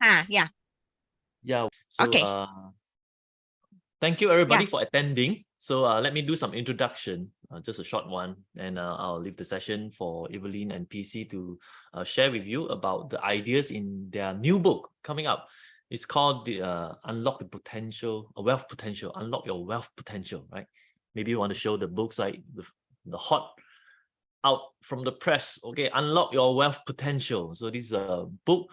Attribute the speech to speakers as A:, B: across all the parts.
A: Yeah.
B: Yeah. So
A: Okay.
B: thank you everybody
A: Yeah.
B: for attending. So let me do some introduction, just a short one, and I'll leave the session for Evelyn and PC to share with you about the ideas in their new book coming up. It's called the Unlock the Potential, Wealth Potential, Unlock Your Wealth Potential, right? Maybe you want to show the books like the hot out from the press. Okay, Unlock Your Wealth Potential. So this is a book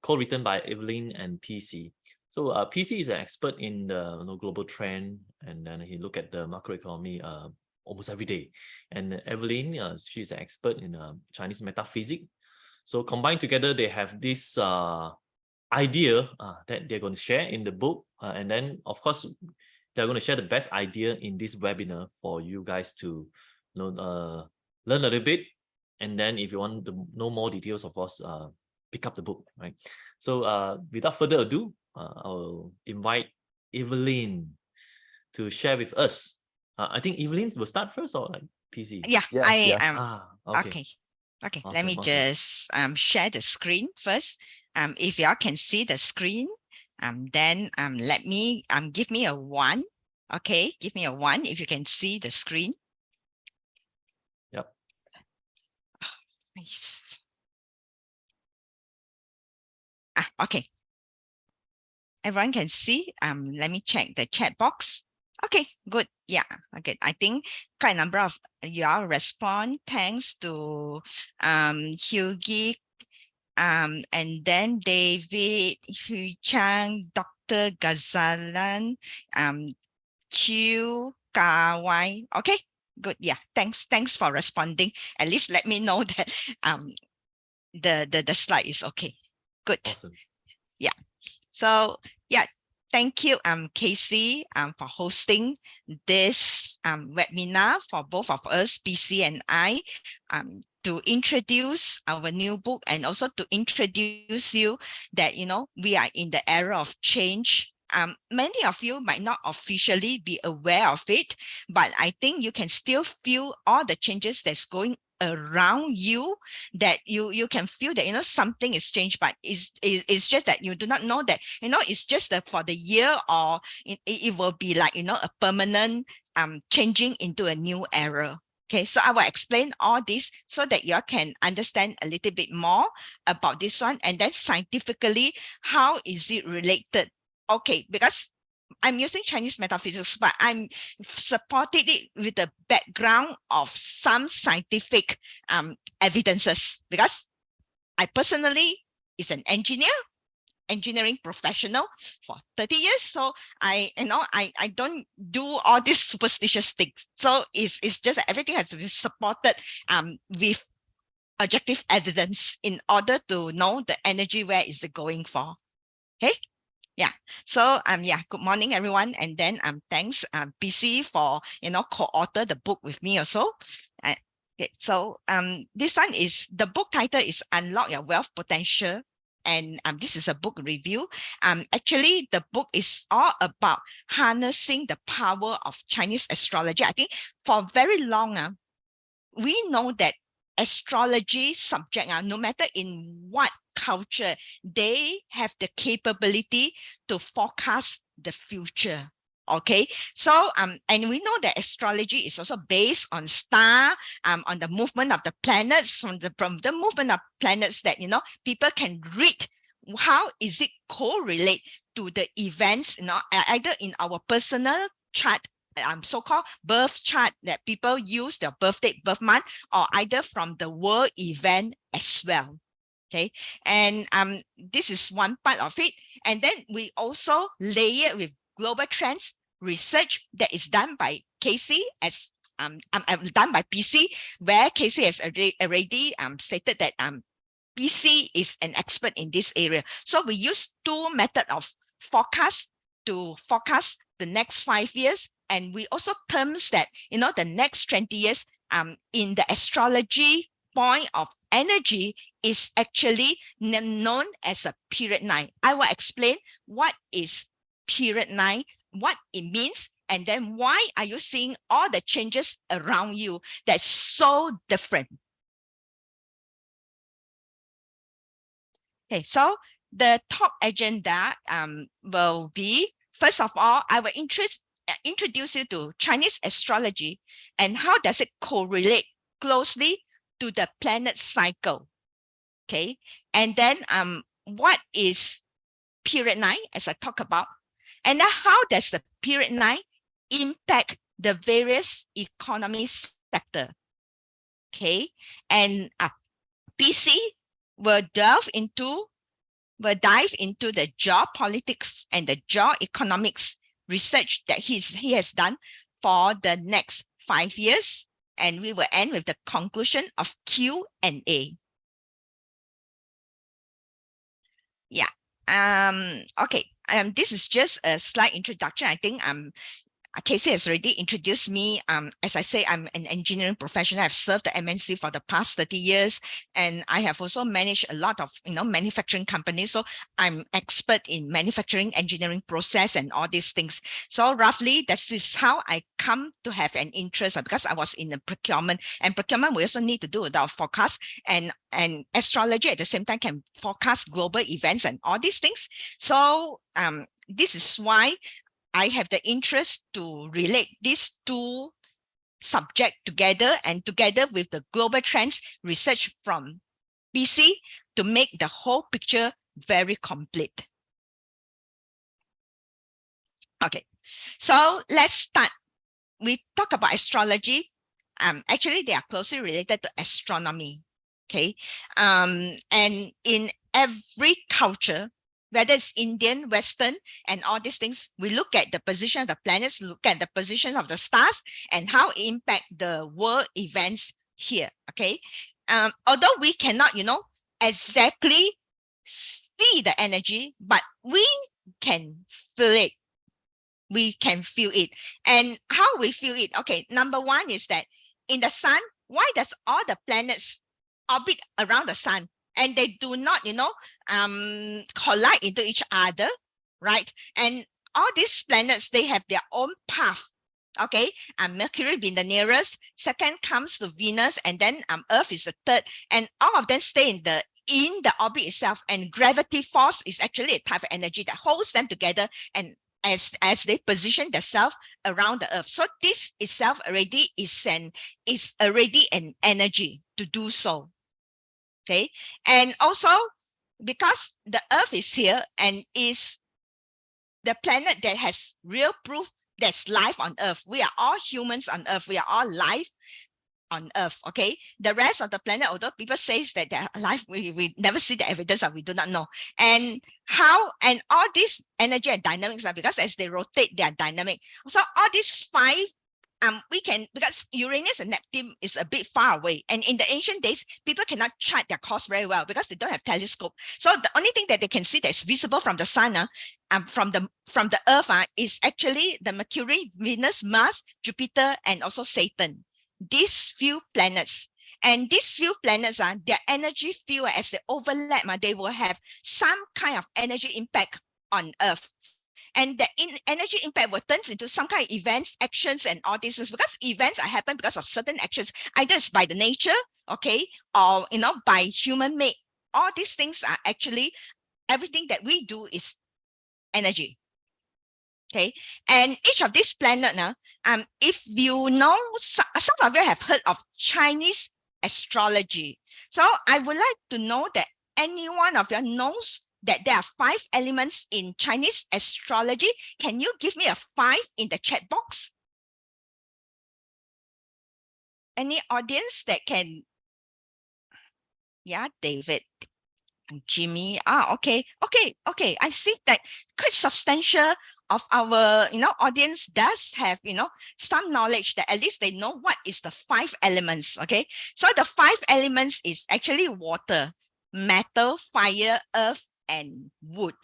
B: co-written by Evelyn and PC. So PC is an expert in the global trend, and then he look at the macroeconomy almost every day. And Evelyn, she's an expert in Chinese metaphysics. So combined together, they have this idea that they're going to share in the book, and then of course they're going to share the best idea in this webinar for you guys to learn a little bit, and then if you want to know more details, of course, pick up the book, right? So without further ado, I'll invite Evelyn to share with us. I think Evelyn will start first, or like PC?
A: Yeah. I am.
B: Okay.
A: Okay. Okay. Let
B: Awesome,
A: me
B: awesome.
A: just share the screen first. If y'all can see the screen, then let me give me a 1. Okay, give me a 1 if you can see the screen.
B: Yep.
A: Nice. Okay. Everyone can see. Let me check the chat box. Okay, good. Yeah. Okay. I think quite a number of y'all respond. Thanks to Hughie, and then David, Hu Chang, Dr. Gazalan, Q Kawai. Okay, good. Yeah. Thanks for responding. At least let me know that the slide is okay. Good.
B: Awesome.
A: Yeah. So yeah, thank you, Casey, for hosting this webinar for both of us, PC and I, to introduce our new book and also to introduce you that, we are in the era of change. Many of you might not officially be aware of it, but I think you can still feel all the changes that's going around you, that you can feel that something is changed, but it's just that you do not know that it's just that for the year, or it will be like a permanent changing into a new era. Okay, so I will explain all this so that you can understand a little bit more about this one, and then scientifically how is it related. Okay, because I'm using Chinese metaphysics, but I'm supported it with the background of some scientific evidences, because I personally is an engineering professional for 30 years. So I don't do all these superstitious things. So it's just that everything has to be supported with objective evidence in order to know the energy where is it going for. Okay. Yeah. So yeah, good morning everyone, and then thanks PC for co-author the book with me also. Okay, so this one is, the book title is Unlock Your Wealth Potential, and this is a book review. Actually the book is all about harnessing the power of Chinese astrology. I think for very long we know that astrology subject, no matter in what culture, they have the capability to forecast the future. Okay, so and we know that astrology is also based on star, on the movement of the planets, from the movement of planets, that people can read how is it correlate to the events, either in our personal chart, so-called birth chart that people use their birth date, birth month, or either from the world event as well. Okay, and this is one part of it, and then we also layer with global trends research that is done by Casey, as done by PC, where Casey has already stated that PC is an expert in this area. So we use two methods of forecast to forecast the next 5 years, and we also terms that the next 20 years in the astrology point of energy is actually known as a period 9. I will explain what is period 9, what it means, and then why are you seeing all the changes around you that's so different. Okay, so the talk agenda will be, first of all, I will introduce you to Chinese astrology and how does it correlate closely to the planet cycle. Okay, and then what is period 9, as I talk about, and then how does the period 9 impact the various economy sector. Okay, and PC will dive into the geopolitics and the geoeconomics research that he has done for the next 5 years, and we will end with the conclusion of Q&A. Yeah. Okay. This is just a slight introduction. I think Casey has already introduced me. As I say, I'm an engineering professional. I've served the MNC for the past 30 years, and I have also managed a lot of manufacturing companies. So I'm expert in manufacturing, engineering process, and all these things. So roughly, this is how I come to have an interest, because I was in the procurement, and procurement we also need to do our forecast, and astrology at the same time can forecast global events and all these things. So this is why I have the interest to relate these two subjects together, and together with the global trends research from BC to make the whole picture very complete. Okay, so let's start. We talk about astrology. Actually, they are closely related to astronomy. Okay, and in every culture, whether it's Indian, Western, and all these things, we look at the position of the planets, look at the position of the stars, and how it impact the world events here. Okay, although we cannot, exactly see the energy, but we can feel it. We can feel it. And how we feel it? Okay, number one is that in the sun, why does all the planets orbit around the sun? And they do not, collide into each other, right? And all these planets, they have their own path. Okay, Mercury being the nearest, second comes to Venus, and then Earth is the third, and all of them stay in the orbit itself. And gravity force is actually a type of energy that holds them together, and as they position themselves around the Earth. So this itself already is already an energy to do so. Okay, and also because the Earth is here and is the planet that has real proof there's life on Earth. We are all humans on Earth. We are all life on Earth. Okay, the rest of the planet, although people say that they're alive, we never see the evidence, or we do not know. And how, and all this energy and dynamics are because as they rotate, they are dynamic. So all these five, we can, because Uranus and Neptune is a bit far away, and in the ancient days, people cannot chart their course very well because they don't have telescope. So the only thing that they can see that's visible from the sun, from the Earth, is actually the Mercury, Venus, Mars, Jupiter, and also Saturn. These few planets. And these few planets, their energy field, as they overlap, they will have some kind of energy impact on Earth. And the energy impact will turn into some kind of events, actions, and all this is because events are happen because of certain actions, either it's by the nature, okay, or by human made. All these things are actually, everything that we do is energy. Okay, and each of these planet now, if you know, some of you have heard of Chinese astrology. So I would like to know that any one of you knows that there are 5 elements in Chinese astrology. Can you give me a 5 in the chat box? Any audience that can? Yeah, David, Jimmy. Okay. I see that quite substantial of our audience does have some knowledge, that at least they know what is the 5 elements. Okay, so the 5 elements is actually water, metal, fire, earth, and wood.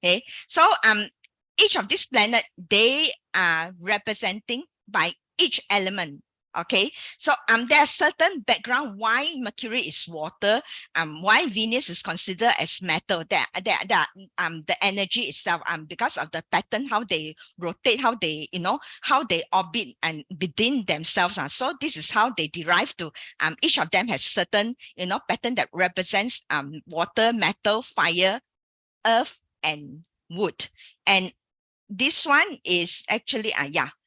A: Okay, so each of these planet, they are representing by each element. Okay, so there are certain background why Mercury is water, why Venus is considered as metal, that the energy itself, because of the pattern, how they rotate, how they orbit and within themselves. So this is how they derive to each of them has certain pattern that represents water, metal, fire, earth and wood. And this one is actually,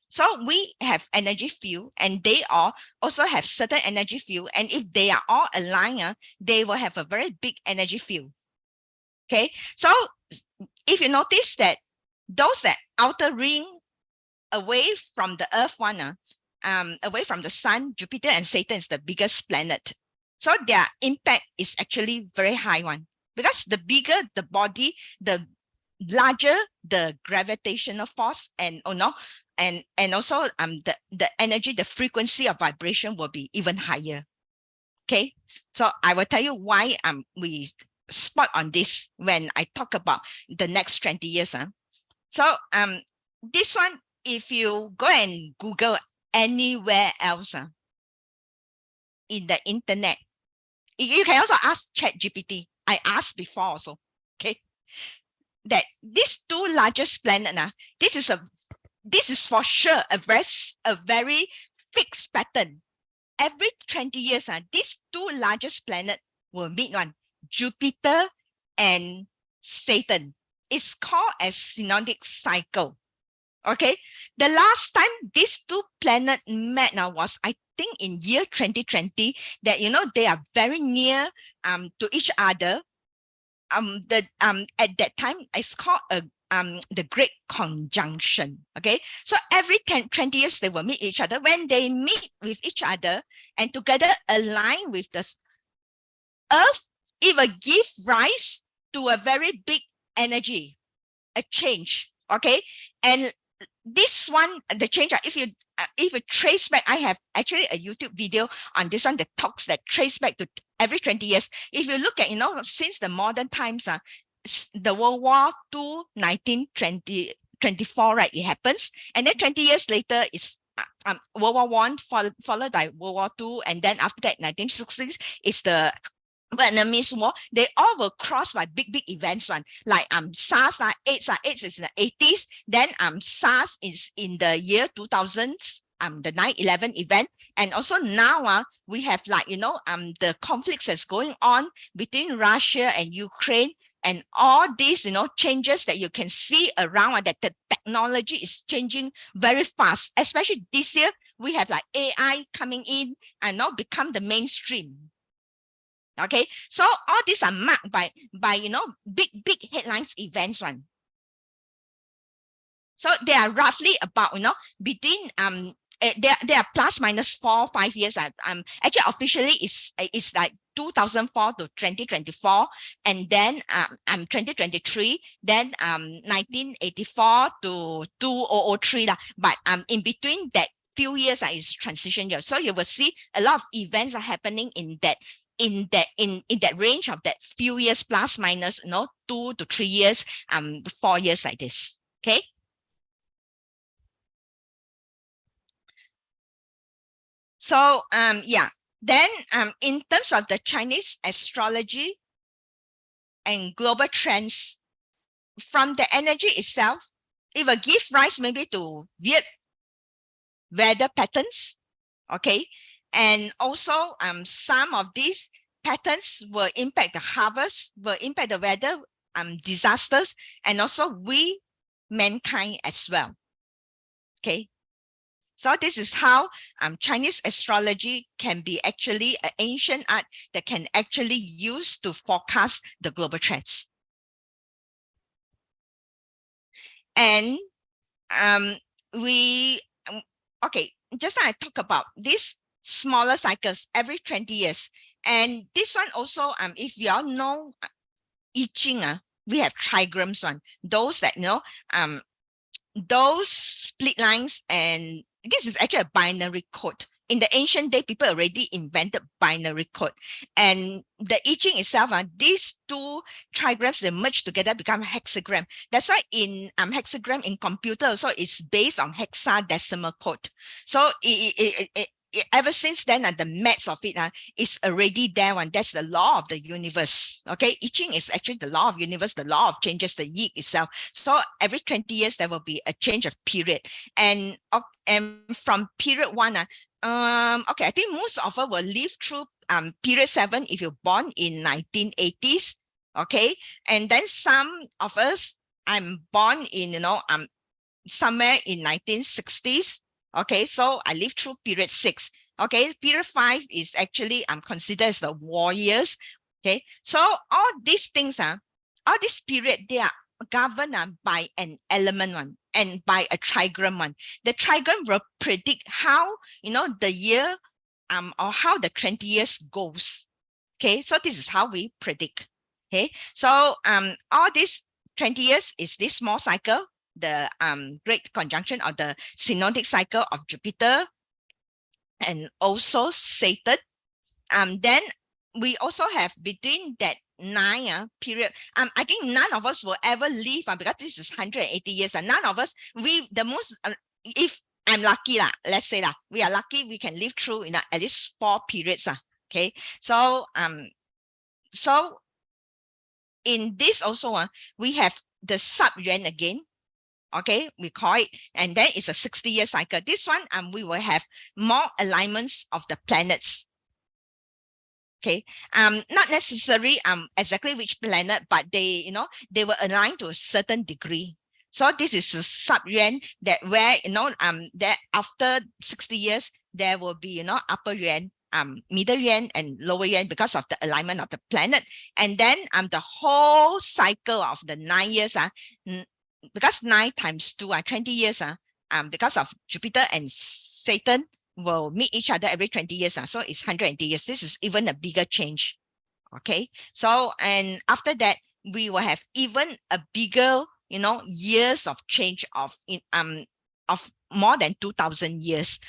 A: so we have energy field, and they all also have certain energy field. And if they are all aligned, they will have a very big energy field. Okay, so if you notice that those that outer ring away from the earth one, away from the sun, Jupiter and Saturn is the biggest planet. So their impact is actually very high one, because the bigger the body, the larger the gravitational force, and and also the energy, the frequency of vibration will be even higher. Okay, so I will tell you why we spot on this when I talk about the next 20 years. So this one, if you go and Google anywhere else in the internet, you can also ask ChatGPT. I asked before also, okay, that these two largest planets, this is for sure a very fixed pattern. Every 20 years, these two largest planets will meet one, Jupiter and Saturn. It's called a synodic cycle. Okay, the last time these two planets met now was, I think, in year 2020. That they are very near to each other. At that time it's called the Great Conjunction. Okay, so every 20 years they will meet each other. When they meet with each other and together align with the Earth, it will give rise to a very big energy, a change. Okay, and this one, the change, if you trace back, I have actually a YouTube video on this one that talks, that trace back to every 20 years. If you look at, since the modern times, the World War II, 1924, right, it happens. And then 20 years later is World War I, followed by World War II. And then after that, 1960s, is the Vietnamese War. They all were crossed by big events one, like SARS, AIDS is in the 80s. Then SARS is in the year 2000s, the 9/11 event. And also now we have, like, the conflicts that's going on between Russia and Ukraine, and all these changes that you can see around, that the technology is changing very fast. Especially this year, we have like AI coming in and now become the mainstream. Okay, so all these are marked by big headlines events one. So they are roughly about between they are plus minus 4-5 years. Actually officially is like 2004 to 2024, and then 2023, then 1984 to 2003 lah. But in between that few years is transition year. So you will see a lot of events are happening in that range of that few years, plus minus 2 to 3 years, 4 years, like this. Okay, so then in terms of the Chinese astrology and global trends, from the energy itself, it will give rise maybe to weird weather patterns. Okay, and also some of these patterns will impact the harvest, will impact the weather, disasters, and also we, mankind, as well. Okay, so this is how Chinese astrology can be actually an ancient art that can actually use to forecast the global trends. And okay, just now I talk about this smaller cycles every 20 years. And this one also, if you all know I Ching, we have trigrams one, those that those split lines, and this is actually a binary code. In the ancient day, people already invented binary code. And the I Ching itself, these two trigrams, they merge together, become hexagram. That's why in hexagram in computer also is based on hexadecimal code. So ever since then, the maths of it is already there one. That's the law of the universe. Okay, I Ching is actually the law of universe, the law of changes, the yi itself. So every 20 years there will be a change of period, and from period 1, okay, I think most of us will live through period 7 if you're born in 1980s. Okay, and then some of us, I'm born in, somewhere in 1960s. Okay, so I lived through period 6. Okay, period 5 is actually considered as the war years. Okay, so all these things, all this period, they are governed by an element one and by a trigram one. The trigram will predict how, the year or how the 20 years goes. Okay, so this is how we predict. Okay, so all these 20 years is this small cycle, the great conjunction or the synodic cycle of Jupiter and also Saturn. Then we also have between that 9 period. I think none of us will ever live because this is 180 years, and none of us, if I'm lucky let's say we are lucky, we can live through at least 4 periods. Okay, so in this also we have the sub-yuan again. Okay, we call it, and then it's a 60-year cycle. This one we will have more alignments of the planets. Okay, not necessarily exactly which planet, but they will align to a certain degree. So this is a sub-yuan that where that after 60 years there will be upper yuan, middle yuan and lower yuan because of the alignment of the planet. And then the whole cycle of the 9 years because 9 times 2 are 20 years because of Jupiter and Saturn will meet each other every 20 years. So it's 180 years. This is even a bigger change. Okay. So, and after that, we will have even a bigger, years of change of more than 2,000 years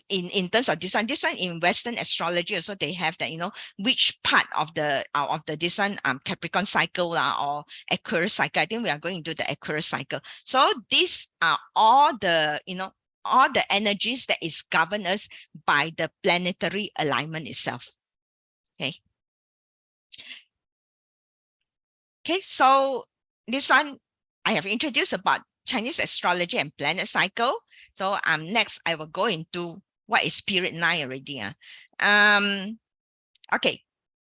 A: in terms of this one. This one in Western astrology also they have that, which part of the this one Capricorn cycle or Aquarius cycle. I think we are going to do the Aquarius cycle. So these are all the, all the energies that is governed us by the planetary alignment itself. Okay. Okay, so this one I have introduced about Chinese astrology and planet cycle. So next I will go into what is period 9 already. Okay,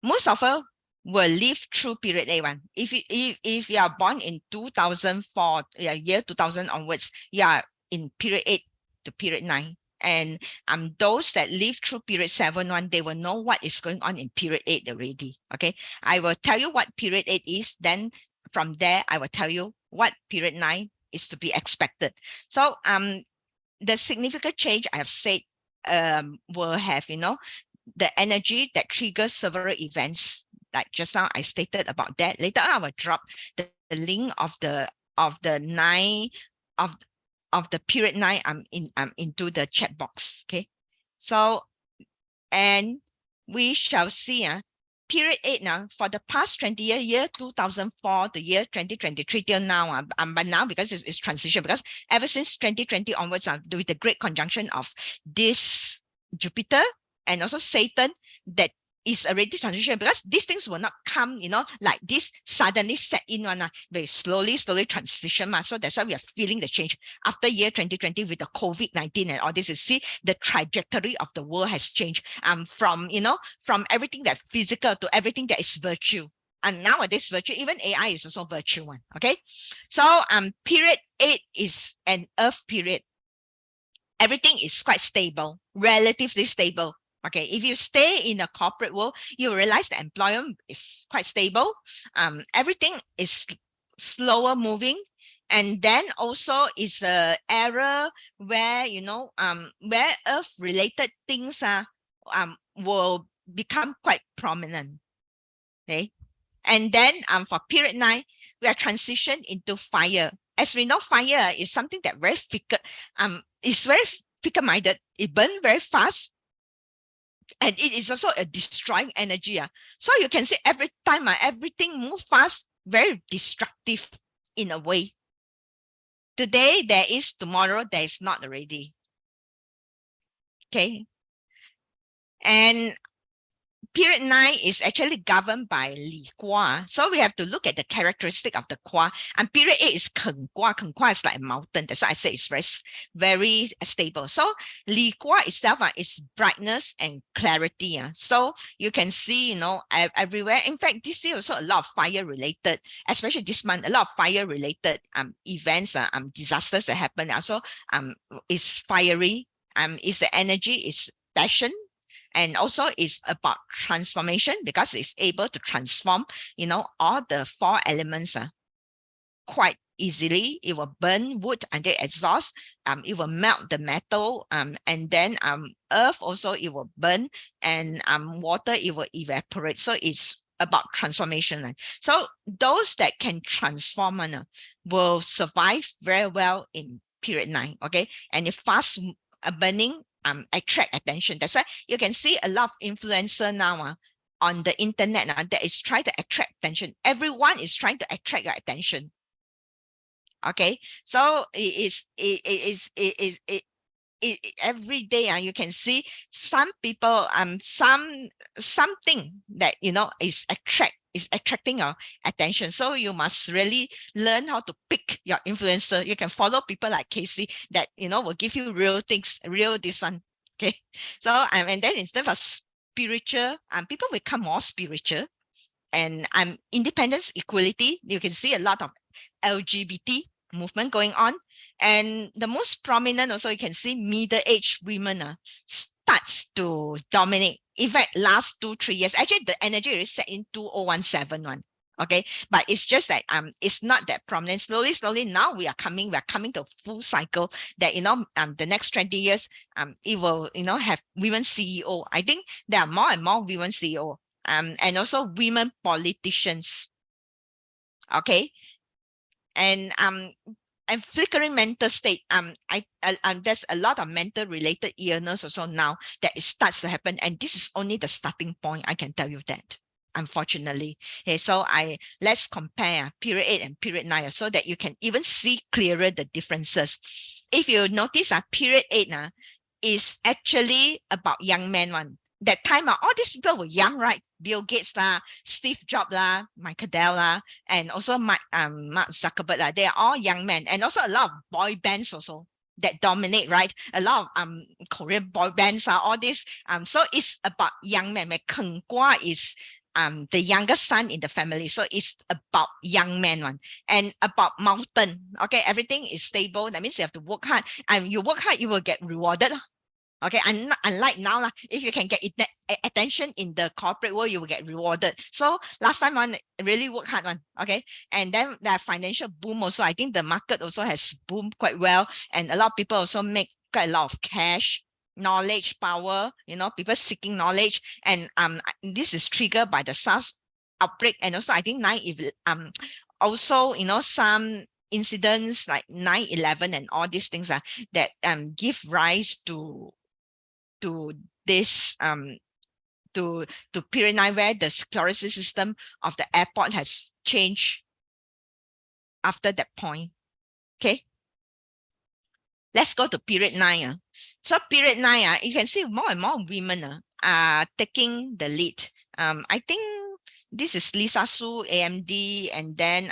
A: most of us will live through period A1. If you are born in 2004, year 2000 onwards, you are in period 8 to period 9. And those that live through period 7 they will know what is going on in period 8 already. Okay, I will tell you what period 8 is. Then from there, I will tell you what period 9 is to be expected. So the significant change I have said will have, the energy that triggers several events. Like just now I stated about that. Later on, I will drop the link of the 9 of the period 9 into the chat box. Okay, so and we shall see period 8 now for the past 20 years, year 2004 to year 2023 till now. But now because it's transition, because ever since 2020 onwards, with the great conjunction of this Jupiter and also Saturn, that is already transition, because these things will not come, like this suddenly set in one, very slowly transition. So that's why we are feeling the change after year 2020 with the COVID-19 and all this. You see the trajectory of the world has changed from everything that's physical to everything that is virtual. And nowadays, virtual, even AI is also virtual one. Okay, so period 8 is an Earth period. Everything is quite stable, relatively stable. Okay, if you stay in a corporate world, you realize the employment is quite stable. Everything is slower moving. And then also is an era where, where Earth-related things will become quite prominent. Okay, and then for period 9, we are transitioned into fire. As we know, fire is something that very it's very fickle-minded. It burns very fast. And it is also a destroying energy. So you can see every time everything moves fast, very destructive in a way. Today there is, tomorrow there is not already. Okay. And period 9 is actually governed by Li Gua. So we have to look at the characteristic of the Gua. And period 8 is Keng Gua. Keng Gua is like a mountain. That's why I say it's very stable. So Li Gua itself is brightness and clarity. So you can see, everywhere. In fact, this year also a lot of fire related, especially this month, a lot of fire related events, disasters that happen. Also, is fiery. Is the energy, is passion, and also it's about transformation because it's able to transform, all the 4 elements quite easily. It will burn wood and then exhaust. It will melt the metal. And then earth also it will burn, and water it will evaporate. So it's about transformation. Right? So those that can transform will survive very well in period 9. Okay, and if fast burning attract attention. That's why you can see a lot of influencer now on the internet that is trying to attract attention. Everyone is trying to attract your attention. Okay, so every day you can see some people something that is attracting your attention. So you must really learn how to pick your influencer. You can follow people like Casey that will give you real things, real this one. Okay, so and then instead of spiritual, people become more spiritual. And independence, equality, you can see a lot of LGBT movement going on. And the most prominent also, you can see middle-aged women starts to dominate. In fact, last 2-3 years, actually the energy is set in 2017. Okay, but it's just that it's not that prominent. Slowly now we are coming to full cycle that the next 20 years it will have women CEO. I think there are more and more women CEO, and also women politicians. Okay, and flickering mental state. There's a lot of mental related illness also now that it starts to happen, and this is only the starting point. I can tell you that, unfortunately. Okay, so let's compare period 8 and period 9 so that you can even see clearer the differences. If you notice, period 8 is actually about young men one. That time, all these people were young, right? Bill Gates Steve Jobs Michael Dell and also Mark Zuckerberg they are all young men, and also a lot of boy bands also that dominate, right? A lot of Korean boy bands all this. So it's about young men. Keng Gua is the youngest son in the family, so it's about young men one. And about mountain, okay, everything is stable. That means you have to work hard, and you work hard, you will get rewarded. Okay, unlike now, if you can get attention in the corporate world, you will get rewarded. So last time one really work hard one. Okay, and then the financial boom also. I think the market also has boomed quite well, and a lot of people also make quite a lot of cash, knowledge, power. People seeking knowledge, and this is triggered by the SARS outbreak, and also I think also some incidents like 9/11 and all these things that give rise to this to period 9, where the security system of the airport has changed after that point. Okay, let's go to period 9. So period 9, you can see more and more women are taking the lead. I think this is Lisa Su, AMD, and then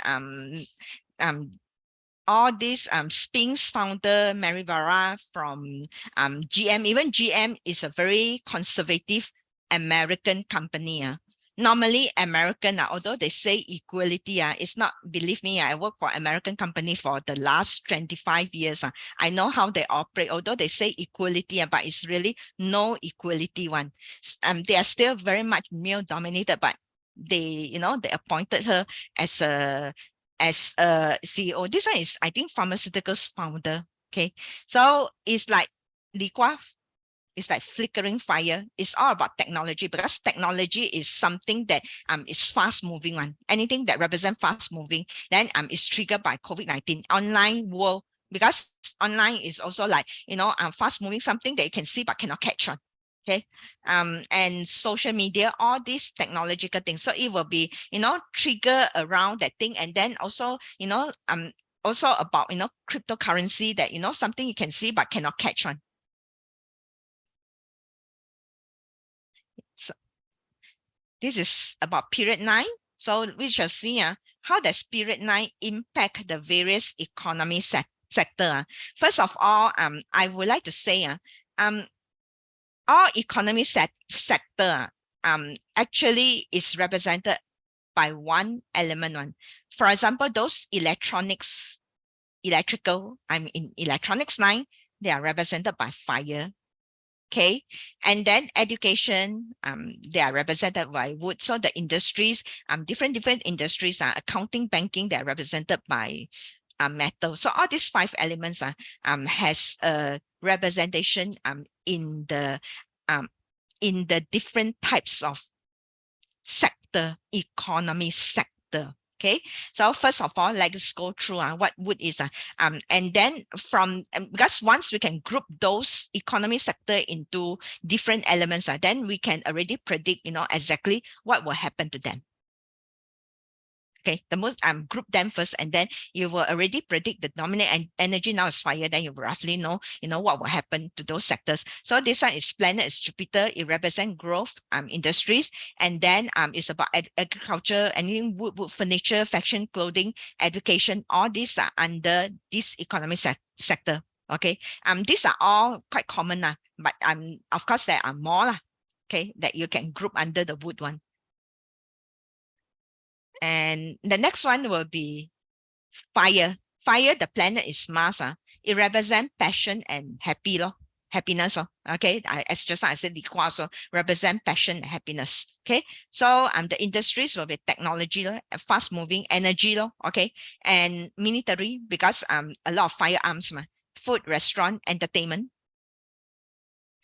A: all these Sphinx founder Mary Vara from GM. Even GM is a very conservative American company. Normally American, although they say equality, it's not, believe me, I work for American company for the last 25 years. I know how they operate, although they say equality, but it's really no equality one. They are still very much male dominated, but they appointed her as a CEO. This one is, I think, pharmaceuticals founder. Okay, so it's like Li Gua, it's like flickering fire. It's all about technology, because technology is something that is fast moving one. Anything that represents fast moving, then is triggered by COVID-19 online world, because online is also like fast moving, something that you can see but cannot catch on. Okay, and social media, all these technological things. So it will be trigger around that thing, and then also also about cryptocurrency, that something you can see but cannot catch on. This is about period 9. So we shall see how does period 9 impact the various economy sector. First of all, I would like to say all economy sector actually is represented by one element. For example, those electrical, in electronics line, they are represented by fire. Okay, and then education, they are represented by wood. So the industries, different industries, accounting, banking, they are represented by metal. So all these 5 elements has a representation in the different types of sector, economy sector. Okay, so first of all, let's go through what wood is. And then from, because once we can group those economy sector into different elements, then we can already predict, exactly what will happen to them. Okay, the most group them first, and then you will already predict the dominant energy now is fire. Then you roughly know, what will happen to those sectors. So this one is planet is Jupiter. It represents growth industries, and then it's about agriculture, anything wood, furniture, fashion, clothing, education. All these are under this economic sector. Okay, these are all quite common but of course there are more okay, that you can group under the wood one. And the next one will be fire. Fire, the planet is Mars. It represents passion and happiness. Okay, as just I said, the also represent passion and happiness. Okay, so the industries will be technology, fast moving energy, okay, and military, because a lot of firearms, food, restaurant, entertainment.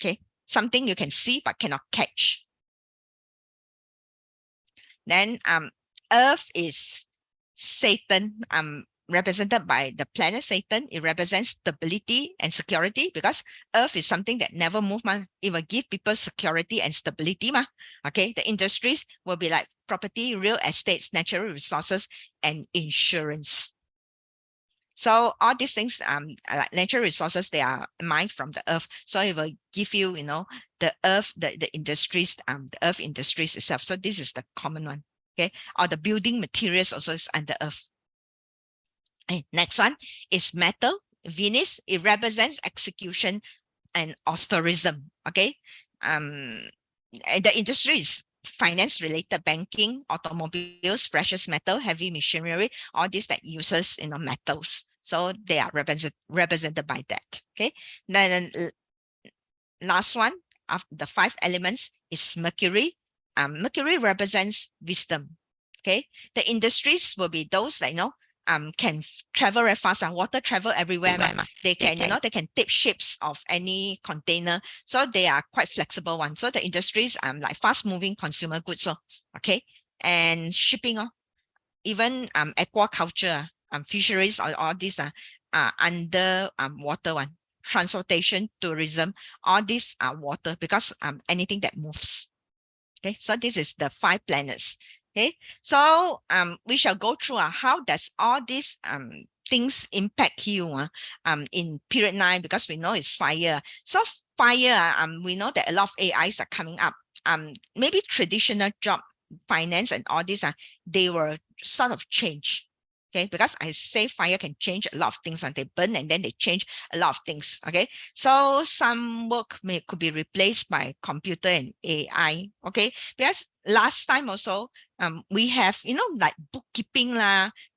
A: Okay, something you can see but cannot catch. Then Earth is Satan, represented by the planet Saturn. It represents stability and security, because Earth is something that never moves. It will give people security and stability. Okay, the industries will be like property, real estates, natural resources, and insurance. So all these things, like natural resources, they are mined from the Earth. So it will give you, the Earth, the industries, the Earth industries itself. So this is the common one. Okay, or the building materials also is under Earth. Okay, next one is metal. Venus, it represents execution and austerism. Okay, the industry is finance related, banking, automobiles, precious metal, heavy machinery, all these that uses metals. So they are represented by that. Okay, then last one of the 5 elements is Mercury. Mercury represents wisdom. Okay, the industries will be those that can travel very fast, and water travel everywhere. They can, they can tip ships of any container, so they are quite flexible one. So the industries like fast moving consumer goods. So okay, and shipping, even aquaculture, fisheries, all these are under water one. Transportation, tourism, all these are water, because anything that moves. Okay, so this is the 5 planets. Okay, so we shall go through how does all these things impact you in period 9, because we know it's fire. So fire, we know that a lot of AIs are coming up. Maybe traditional job, finance, and all these they will sort of change. Okay, because I say fire can change a lot of things, and they burn and then they change a lot of things. Okay, so some work could be replaced by computer and AI. Okay, because last time also we have like bookkeeping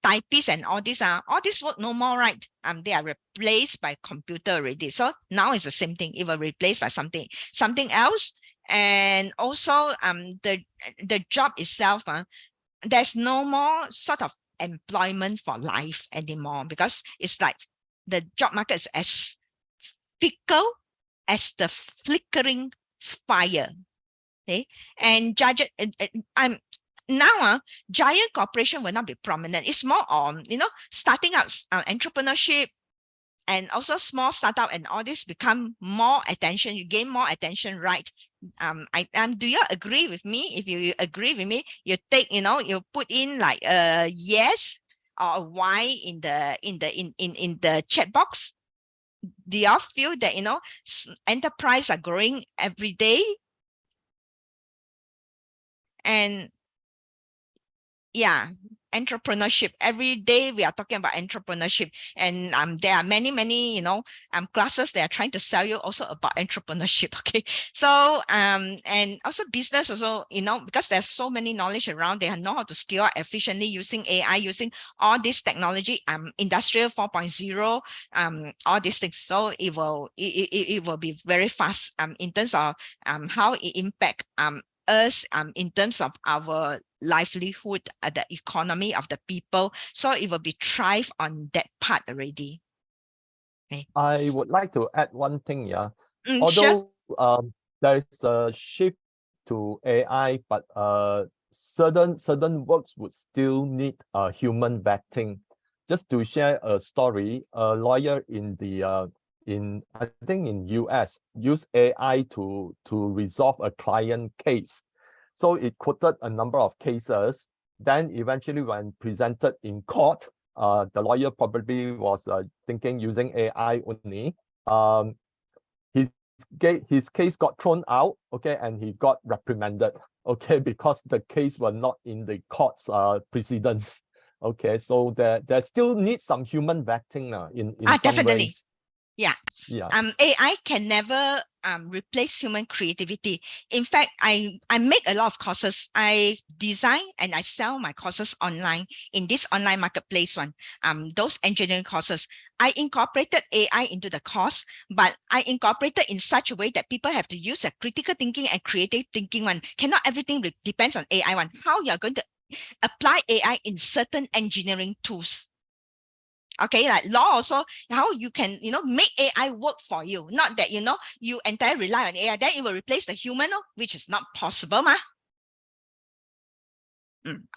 A: typists and all this work no more, right? They are replaced by computer already. So now it's the same thing. It will replace by something else. And also the job itself, there's no more sort of employment for life anymore, because it's like the job market is as fickle as the flickering fire. Okay, and now giant corporation will not be prominent. It's more on starting up entrepreneurship, and also small startup, and all this become more attention. You gain more attention, right? Do you agree with me? If you agree with me, you take, you put in like a yes or a Y in the chat box. Do y'all feel that enterprise are growing every day? And yeah, entrepreneurship. Every day we are talking about entrepreneurship, and there are many classes that are trying to sell you also about entrepreneurship. Okay, so and also business also, because there's so many knowledge around, they know how to scale efficiently using AI, using all this technology, industrial 4.0, all these things. So it will be very fast in terms of how it impact us in terms of our livelihood, the economy of the people. So it will be thrive on that part already. Okay.
C: I would like to add one thing, yeah.
A: Sure.
C: Although there is a shift to AI, but certain works would still need human vetting. Just to share a story, a lawyer in I think in US used AI to resolve a client case. So it quoted a number of cases. Then eventually, when presented in court, the lawyer probably was thinking using AI only. His case got thrown out, okay, and he got reprimanded, okay, because the case were not in the court's precedence. Okay, so there still needs some human vetting in some
A: Definitely.
C: ways.
A: Yeah.
C: Yeah.
A: AI can never replace human creativity. In fact, I make a lot of courses. I design and I sell my courses online in this online marketplace one. Those engineering courses, I incorporated AI into the course, but I incorporated in such a way that people have to use a critical thinking and creative thinking one. Cannot everything depends on AI one. How you're going to apply AI in certain engineering tools. Okay, like law also, how you can make AI work for you, not that you entirely rely on AI, then it will replace the human, which is not possible, ma.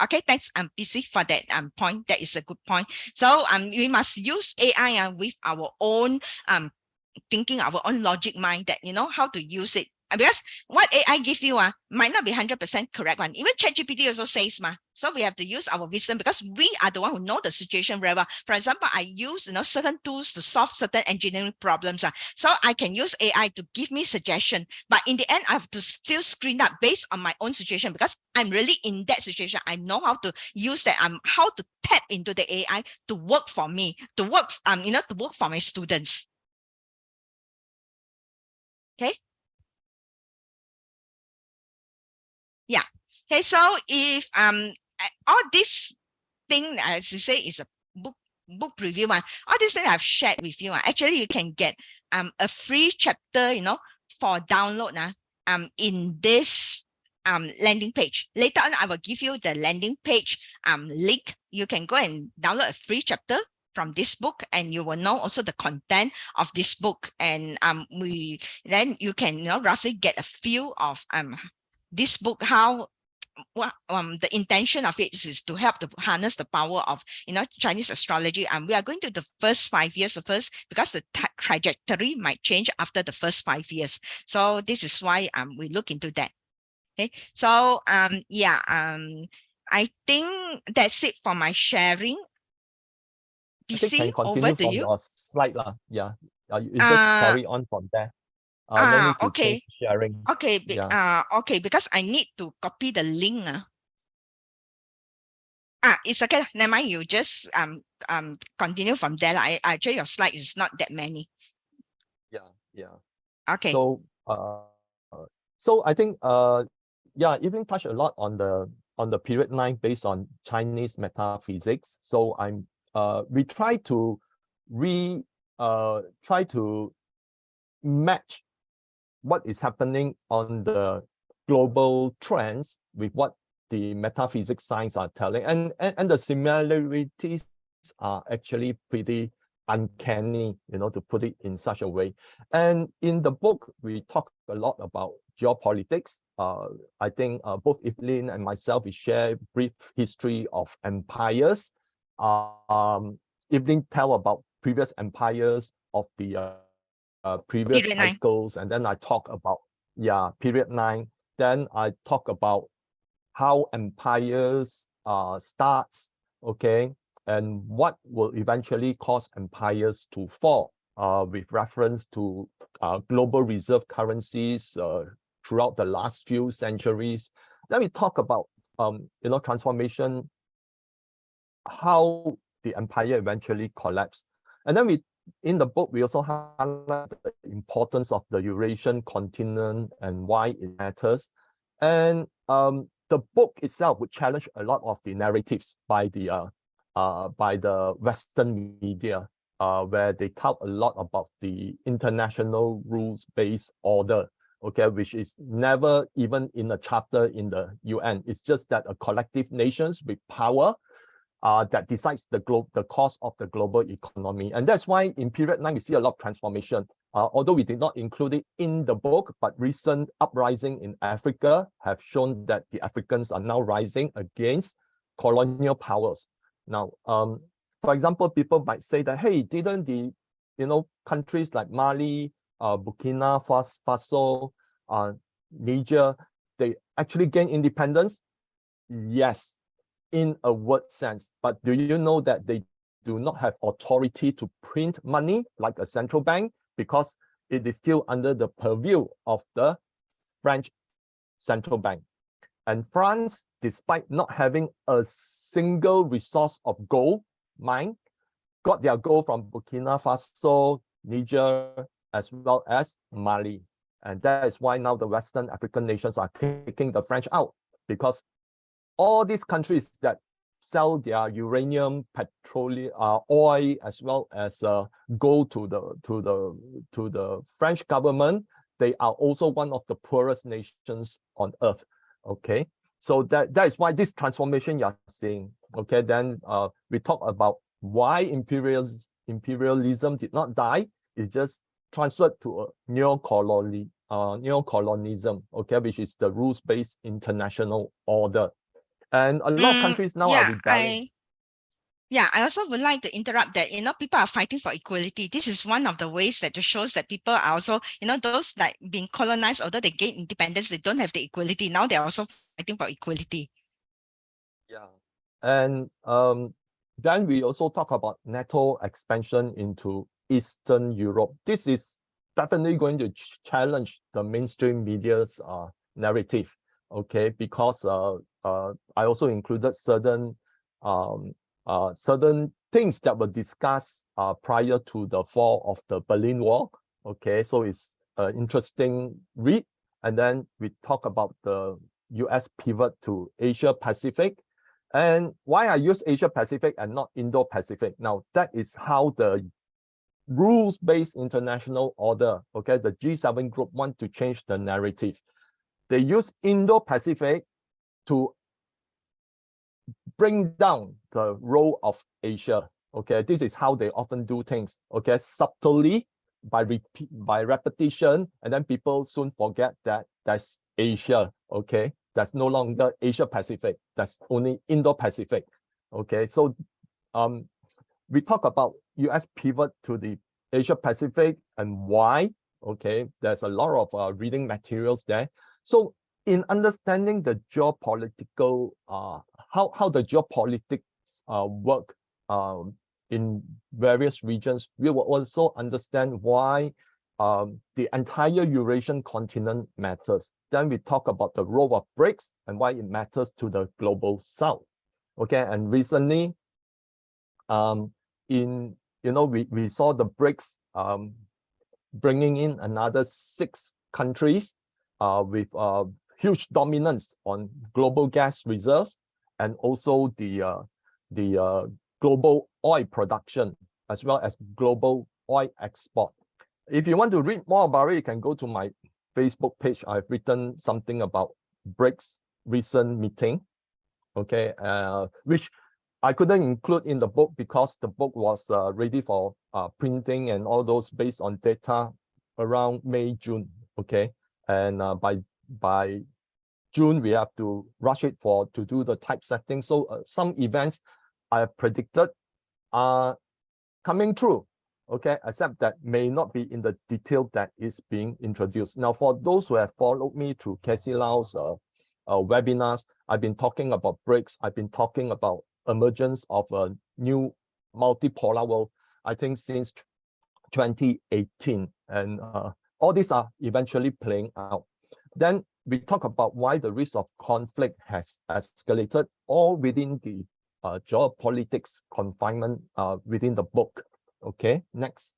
A: Okay, thanks PC for that point. That is a good point. So we must use AI with our own thinking, our own logic mind, that how to use it. Because what AI give you might not be 100% correct one. Even ChatGPT also says so we have to use our wisdom, because we are the one who know the situation very well. For example, I use certain tools to solve certain engineering problems. So I can use AI to give me suggestion, but in the end I have to still screen up based on my own situation, because I'm really in that situation. I know how to use that, how to tap into the AI to work for me, to work to work for my students. Okay. Yeah. Okay. So if all this thing, as you say, is a book review one, all this thing I've shared with you, actually you can get a free chapter, for download in this landing page. Later on, I will give you the landing page link. You can go and download a free chapter from this book, and you will know also the content of this book, and then you can roughly get a feel of this book, how the intention of it is to help to harness the power of Chinese astrology. And we are going to the first 5 years first, because the trajectory might change after the first 5 years. So this is why we look into that. Okay, so yeah, I think that's it for my sharing. PC, over to you.
C: Your slide yeah. You just carry on from there. No need to
A: okay.
C: change sharing.
A: Okay,
C: yeah.
A: Okay, because I need to copy the link. It's okay. Never mind. You just continue from there. I actually your slide is not that many.
C: Yeah.
A: Okay.
C: So I think yeah, Evelyn touched a lot on the period 9 based on Chinese metaphysics. So we try to match what is happening on the global trends with what the metaphysics science are telling, and the similarities are actually pretty uncanny, to put it in such a way. And in the book, we talk a lot about geopolitics. I think both Evelyn and myself, we share brief history of empires. Evelyn tell about previous empires of the previous
A: Period 9.
C: cycles, and then I talk about period 9. Then I talk about how empires starts, okay, and what will eventually cause empires to fall, with reference to global reserve currencies throughout the last few centuries, Then we talk about transformation, how the empire eventually collapsed. And then in the book, we also highlight the importance of the Eurasian continent and why it matters. And the book itself would challenge a lot of the narratives by the Western media, where they talk a lot about the international rules-based order, okay, which is never even in a charter in the UN. It's just that a collective nations with power that decides the course of the global economy. And that's why in period 9, we see a lot of transformation. Although we did not include it in the book, but recent uprising in Africa have shown that the Africans are now rising against colonial powers. Now, for example, people might say that, hey, didn't the countries like Mali, Burkina Faso, Niger, they actually gain independence? Yes, in a word sense. But do you know that they do not have authority to print money like a central bank, because it is still under the purview of the French central bank? And France, despite not having a single resource of gold mine, got their gold from Burkina Faso, Niger, as well as Mali. And that is why now the Western African nations are kicking the French out, because all these countries that sell their uranium, petroleum, oil, as well as gold to the French government, they are also one of the poorest nations on earth. Okay, so that is why this transformation you're seeing. Okay, then we talk about why imperialism did not die. It's just transferred to a neocolonialism, okay, which is the rules-based international order. And a lot of countries now are rebelling.
A: I also would like to interrupt that, people are fighting for equality. This is one of the ways that shows that people are also, those that being colonized, although they gain independence, they don't have the equality. Now they're also fighting for equality.
C: Yeah. And then we also talk about NATO expansion into Eastern Europe. This is definitely going to challenge the mainstream media's narrative, okay, because I also included certain things that were discussed prior to the fall of the Berlin Wall. Okay, so it's an interesting read. And then we talk about the US pivot to Asia Pacific. And why I use Asia Pacific and not Indo-Pacific. Now, that is how the rules-based international order, okay, the G7 group want to change the narrative. They use Indo-Pacific to bring down the role of Asia. Okay, this is how they often do things. Okay, subtly, by repetition, and then people soon forget that that's Asia. Okay, that's no longer Asia Pacific. That's only Indo-Pacific. Okay, so we talk about US pivot to the Asia Pacific and why. Okay, there's a lot of reading materials there. So in understanding the geopolitical, how the geopolitics work in various regions, we will also understand why the entire Eurasian continent matters. Then we talk about the role of BRICS and why it matters to the global South. Okay, and recently, we saw the BRICS bringing in another 6 countries with huge dominance on global gas reserves and also the global oil production as well as global oil export. If you want to read more about it, you can go to my Facebook page. I've written something about BRICS recent meeting, okay, which I couldn't include in the book because the book was ready for printing and all those based on data around May, June, okay, and by June we have to rush it to do the typesetting. So some events I predicted are coming true, okay, except that may not be in the detail that is being introduced. Now, for those who have followed me through Casey Lau's webinars, I've been talking about BRICS. I've been talking about emergence of a new multipolar world, I think since 2018. And all these are eventually playing out. Then we talk about why the risk of conflict has escalated, all within the geopolitics confinement within the book. Okay, next.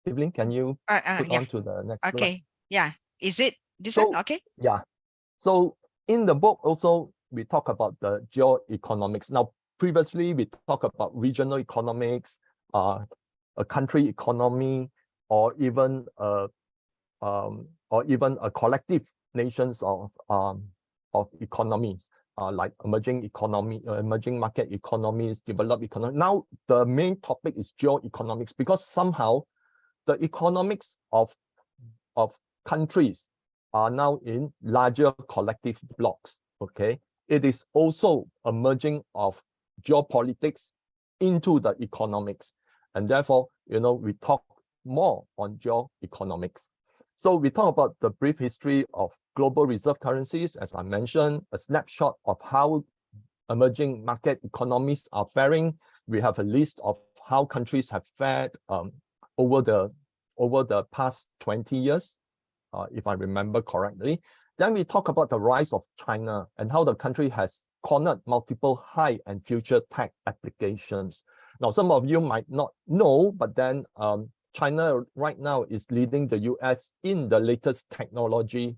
C: Evelyn, can you put
A: Yeah.
C: on to the next slide?
A: Okay. Yeah. Is it this
C: So,
A: one? Okay.
C: yeah. So in the book also, we talk about the geoeconomics. Now, previously, we talk about regional economics, a country economy, or even a collective nations of economies, like emerging market economies, developed economy. Now, the main topic is geoeconomics, because somehow the economics of countries are now in larger collective blocks. Okay, it is also a merging of geopolitics into the economics, and therefore, we talk more on geoeconomics. So we talk about the brief history of global reserve currencies, as I mentioned, a snapshot of how emerging market economies are faring. We have a list of how countries have fared over the past 20 years, if I remember correctly. Then we talk about the rise of China and how the country has cornered multiple high and future tech applications. Now, some of you might not know, but then China right now is leading the US in the latest technology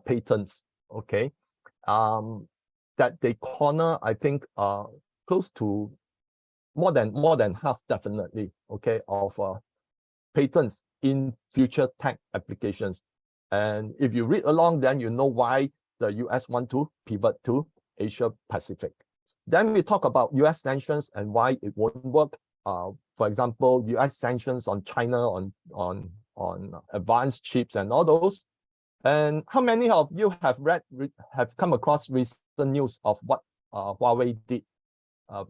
C: patents. Okay, that they corner, I think, close to more than half, definitely. Okay, of patents in future tech applications. And if you read along, then you know why the US want to pivot to Asia Pacific. Then we talk about US sanctions and why it won't work. For example, US sanctions on China on advanced chips and all those. And how many of you have come across recent news of what Huawei did?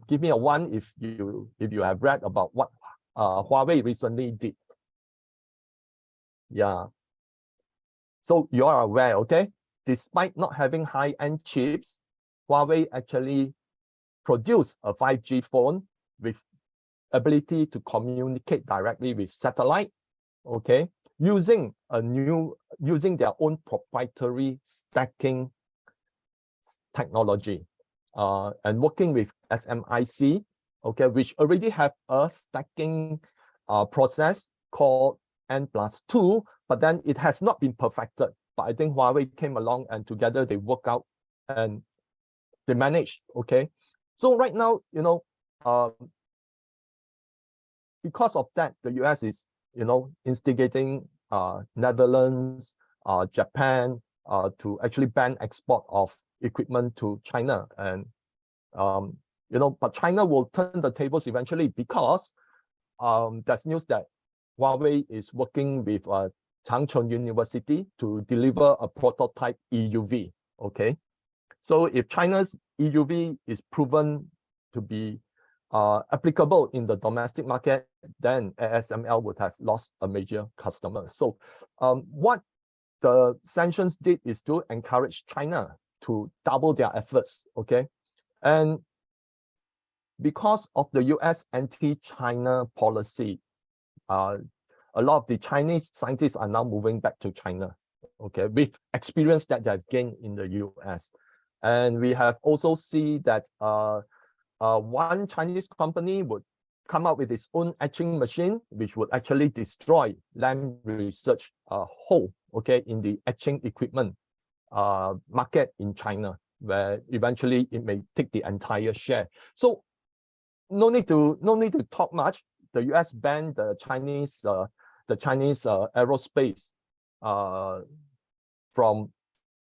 C: Give me a 1 if you have read about what Huawei recently did. Yeah. So you are aware, okay? Despite not having high-end chips, Huawei actually produced a 5G phone with ability to communicate directly with satellite, okay? Using their own proprietary stacking technology, and working with SMIC, okay, which already have a stacking process called N+2, but then it has not been perfected. But I think Huawei came along and together they work out and they managed. Okay, so right now, because of that, the US is instigating Netherlands, Japan to actually ban export of equipment to China. And but China will turn the tables eventually, because there's news that Huawei is working with Changchun University to deliver a prototype EUV. Okay, so if China's EUV is proven to be applicable in the domestic market, then ASML would have lost a major customer. So what the sanctions did is to encourage China to double their efforts. Okay, and because of the US anti-China policy, a lot of the Chinese scientists are now moving back to China, okay, with experience that they have gained in the US. And we have also seen that one Chinese company would come up with its own etching machine, which would actually destroy Lam Research whole, okay, in the etching equipment market in China, where eventually it may take the entire share. So no need to talk much. The US banned the Chinese aerospace from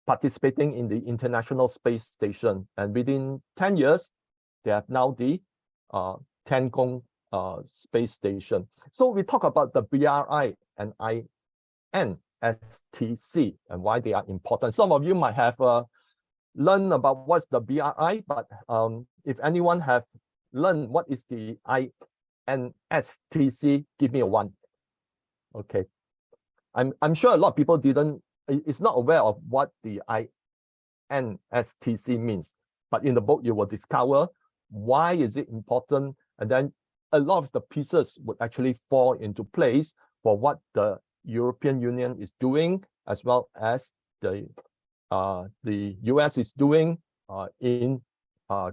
C: participating in the International Space Station, and within 10 years, they have now the Tiangong space station. So we talk about the BRI and INSTC and why they are important. Some of you might have learned about what's the BRI, but if anyone have learned what is the INSTC, give me a 1. Okay, I'm sure a lot of people is not aware of what the INSTC means, but in the book you will discover why is it important, and then a lot of the pieces would actually fall into place for what the European Union is doing, as well as the US is doing in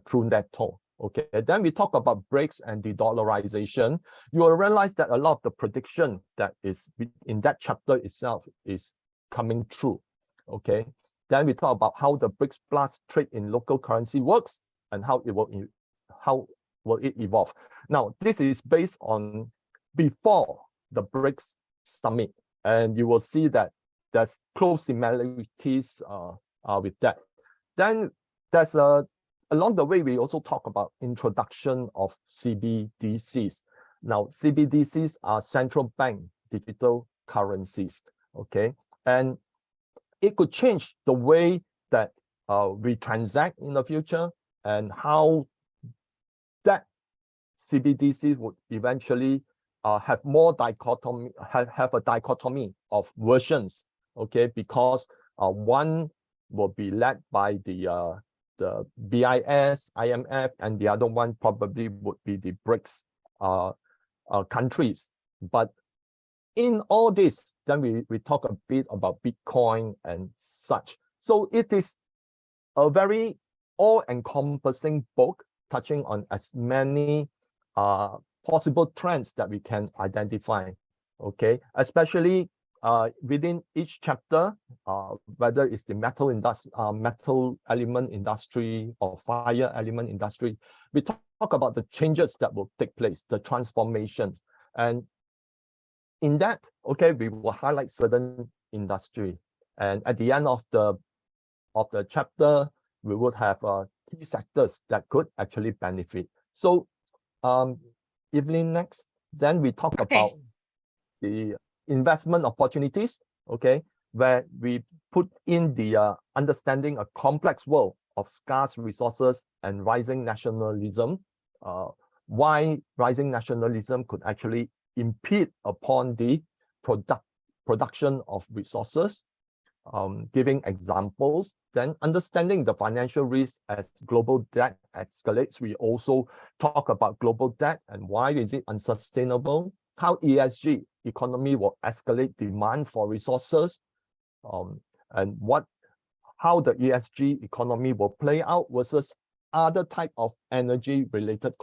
C: through NATO. Okay, then we talk about BRICS and the dollarization. You will realize that a lot of the prediction that is in that chapter itself is coming true. Okay, then we talk about how the BRICS Plus trade in local currency works and how it will evolve. Now, this is based on before the BRICS summit, and you will see that there's close similarities with that. Then there's along the way, we also talk about introduction of CBDCs. Now, CBDCs are central bank digital currencies, okay? And it could change the way that we transact in the future and how that CBDC would eventually have more dichotomy, have a dichotomy of versions, okay? Because one will be led by the BIS, IMF, and the other one probably would be the BRICS countries. But in all this, then we talk a bit about Bitcoin and such. So it is a very all-encompassing book touching on as many possible trends that we can identify, okay? Especially within each chapter, whether it's the metal element industry or fire element industry, we talk about the changes that will take place, the transformations. And in that, okay, we will highlight certain industry. And at the end of the chapter, we would have key sectors that could actually benefit. So, Evelyn, next, then we talk about the investment opportunities, okay, where we put in the understanding a complex world of scarce resources and rising nationalism, why rising nationalism could actually impede upon the production of resources, giving examples, then understanding the financial risk as global debt escalates. We also talk about global debt and why is it unsustainable, how ESG economy will escalate demand for resources, and how the ESG economy will play out versus other type of energy related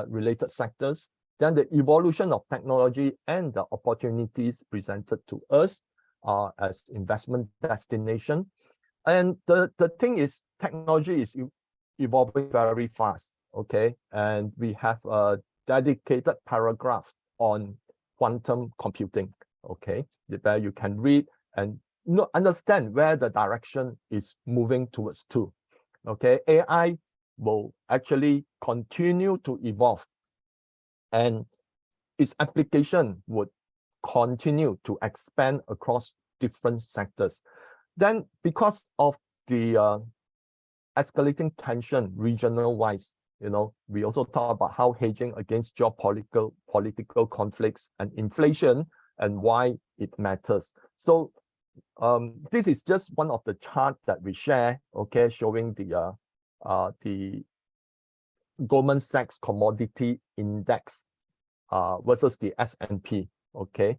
C: related sectors. Then the evolution of technology and the opportunities presented to us as investment destination. And the thing is, technology is evolving very fast, okay? And we have a dedicated paragraph on quantum computing, okay? Where you can read and understand where the direction is moving towards to, okay? AI will actually continue to evolve and its application would continue to expand across different sectors. Then because of the escalating tension regional wise, you know, we also talk about how hedging against political conflicts and inflation and why it matters. So this is just one of the charts that we share, okay, showing the Goldman Sachs commodity index versus the S&P, okay?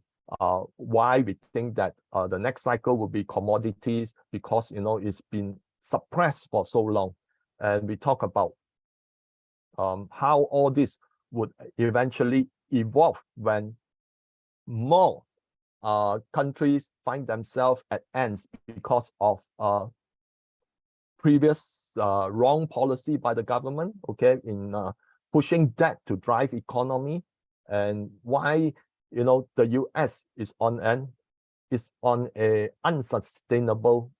C: Why we think that the next cycle will be commodities, because, you know, it's been suppressed for so long. And we talk about how all this would eventually evolve when more countries find themselves at ends because of previous wrong policy by the government, okay, in pushing debt to drive economy, and why, you know, the US is on a unsustainable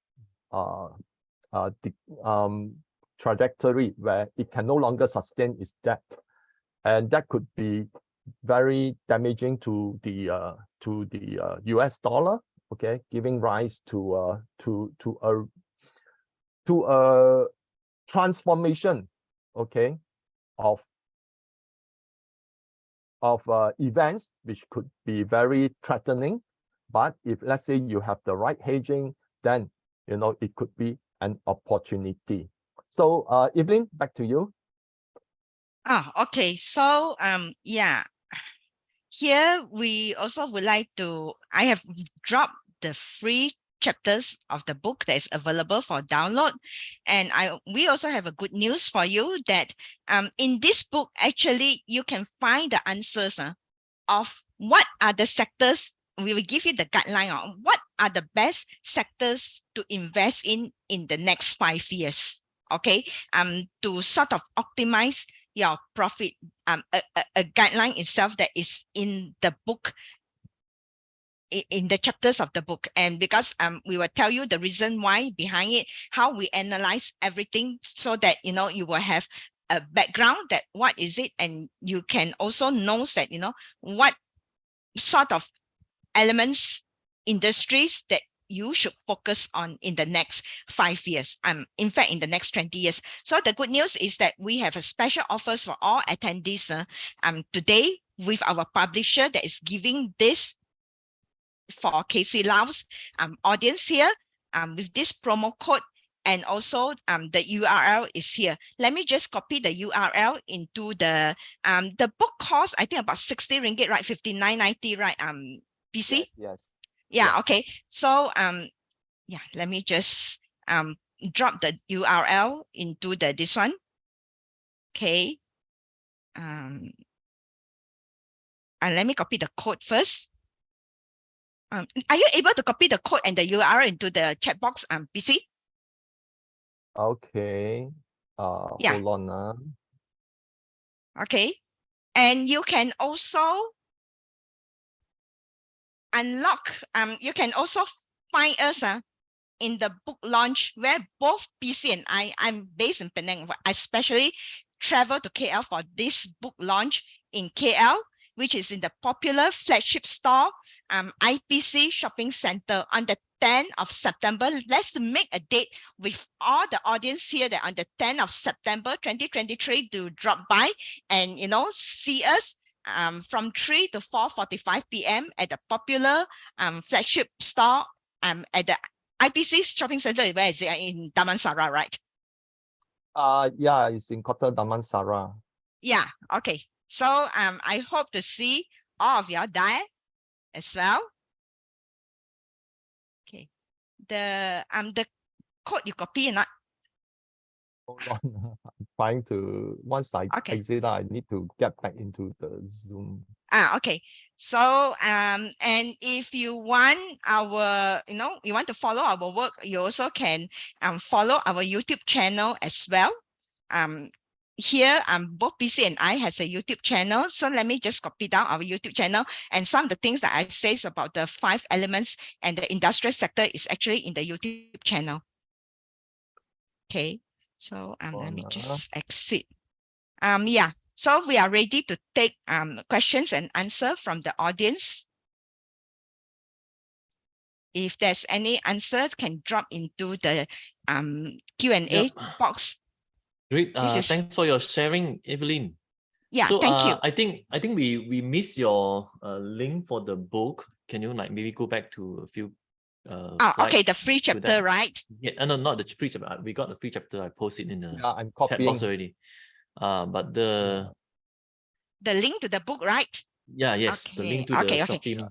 C: trajectory where it can no longer sustain its debt, and that could be very damaging to the US dollar, okay, giving rise to a transformation, okay, of events which could be very threatening. But if, let's say, you have the right hedging, then, you know, it could be an opportunity. So Evelyn, back to you.
A: Okay. So yeah, here we also would like to, I have dropped the free chapters of the book that is available for download. And we also have a good news for you that in this book, actually, you can find the answers of what are the sectors. We will give you the guideline on what are the best sectors to invest in the next 5 years. Okay, to sort of optimize your profit, a guideline itself that is in the book, in the chapters of the book. And because we will tell you the reason why behind it, how we analyze everything, so that you will have a background that what is it, and you can also know that what sort of elements, industries that you should focus on in the next 5 years, in fact in the next 20 years. So the good news is that we have a special offers for all attendees today with our publisher that is giving this for KC Lau's audience here, with this promo code. And also the URL is here. Let me just copy the URL into the book cost, I think about 60 ringgit, right? 59.90, right? PC?
C: Yes.
A: Yeah, okay. So yeah, let me just drop the URL into this one. Okay. And let me copy the code first. Are you able to copy the code and the URL into the chat box, PC?
C: Okay.
A: Yeah.
C: Hold on.
A: Okay. And you can also unlock, you can also find us in the book launch, where both PC and I'm based in Penang, I especially travel to KL for this book launch in KL, which is in the popular flagship store, IPC Shopping Center, on the 10th of September. Let's make a date with all the audience here that on the 10th of September 2023 to drop by and see us from 3 to 4:45 p.m. at the popular flagship store at the IPC Shopping Center. Where is it? In Damansara, right?
C: Yeah, it's in Kota Damansara.
A: Yeah, okay. So I hope to see all of you there as well. Okay. The code you copy or not?
C: Hold on. I'm trying to, once I exit, I need to get back into the Zoom.
A: Okay. So and if you want our, you want to follow our work, you also can follow our YouTube channel as well. Here both PC and I has a YouTube channel. So let me just copy down our YouTube channel, and some of the things that I say about the 5 elements and the industrial sector is actually in the YouTube channel. Okay. So let me just exit. Yeah. So we are ready to take questions and answer from the audience. If there's any answers, can drop into the Q&A box.
B: Great. Thanks for your sharing, Evelyn.
A: Yeah,
B: so,
A: thank you.
B: I think we missed your link for the book. Can you maybe go back to a few slides?
A: Okay, the free chapter, right?
B: Yeah, no, not the free chapter. We got the free chapter. I posted in the
C: I'm
B: chat box already. But the
A: link to the book, right?
B: Yeah, yes, the link to the shopping.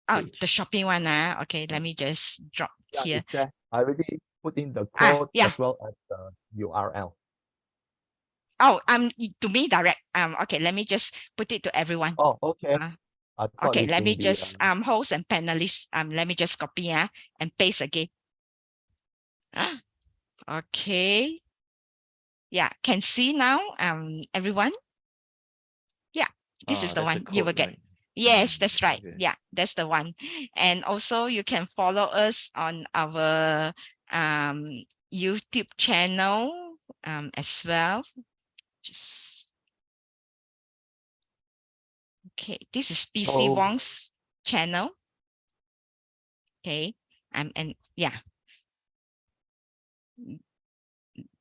B: Page.
A: The shopping one. Okay, let me just drop here.
C: I already put in the code as well as the URL.
A: Oh, to me direct. Okay, let me just put it to everyone.
C: Oh, okay.
A: Okay, let me just host and panelists. Let me just copy and paste again. Okay. Yeah, can see now. Everyone. Yeah, this is the one you will get. Right? Yes, that's right. Okay. Yeah, that's the one. And also you can follow us on our YouTube channel as well. Just okay. This is PC Wong's channel. Okay. And yeah.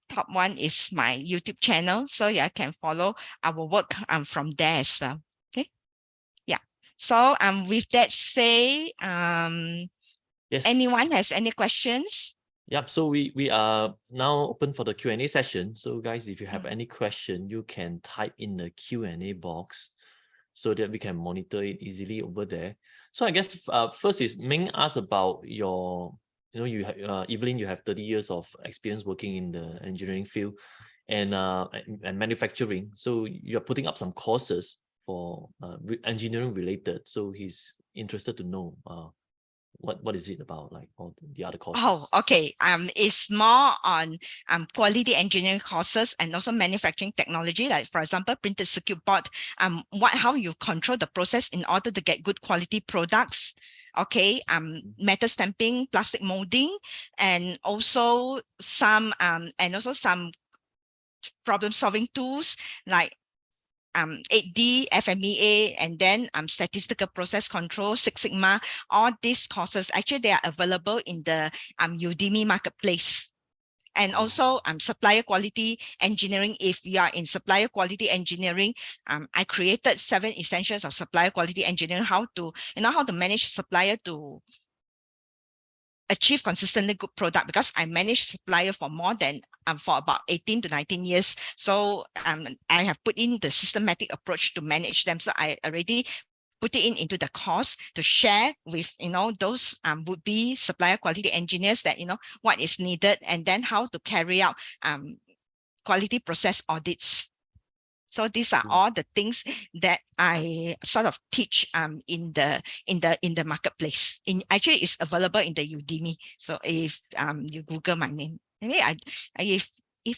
A: Top one is my YouTube channel. So yeah, I can follow our work from there as well. Okay. Yeah. So with that say, yes. Anyone has any questions?
B: Yep. So we are now open for the Q&A session. So guys, if you have any question, you can type in the Q&A box. so that we can monitor it easily over there. So I guess first is Ming asked about your, Evelyn, you have 30 years of experience working in the engineering field and manufacturing. So you're putting up some courses for engineering related. So he's interested to know what is it about, like all the other courses?
A: Oh, okay. It's more on quality engineering courses and also manufacturing technology. Like for example, printed circuit board. How you control the process in order to get good quality products. Okay. Metal stamping, plastic molding, and also some problem solving tools like 8D, FMEA, and then statistical process control, Six Sigma. All these courses, actually, they are available in the Udemy marketplace. And also supplier quality engineering. If you are in supplier quality engineering, I created 7 essentials of supplier quality engineering, how to manage supplier to achieve consistently good product, because I managed supplier for more than for about 18 to 19 years. So I have put in the systematic approach to manage them. So I already put it into the course to share with those would-be supplier quality engineers that what is needed, and then how to carry out quality process audits. So these are all the things that I sort of teach in the marketplace. Actually, it's available in the Udemy. So if you Google my name, maybe if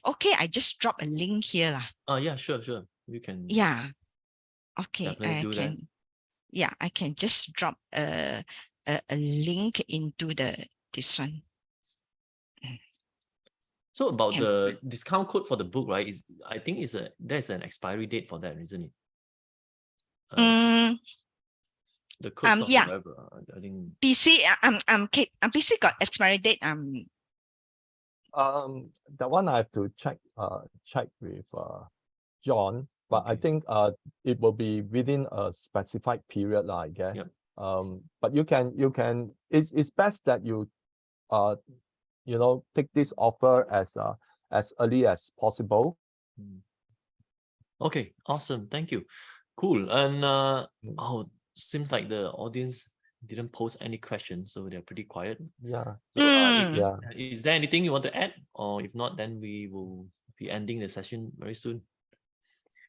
A: okay, I just drop a link here lah.
B: Oh yeah, sure. You can.
A: Yeah. Okay.
B: Definitely do that.
A: Yeah, I can just drop a link into this one.
B: So about the discount code for the book, right? I think there's an expiry date for that, isn't it? The code's not forever. I think
A: PC PC got expiry date.
C: That one I have to check with John, but I think it will be within a specified period, I guess.
B: Yep.
C: But you can it's best that you take this offer as early as possible.
B: Okay, awesome. Thank you. Cool. And seems like the audience didn't pose any questions, so they're pretty quiet.
C: Yeah.
B: So, is there anything you want to add? Or if not, then we will be ending the session very soon.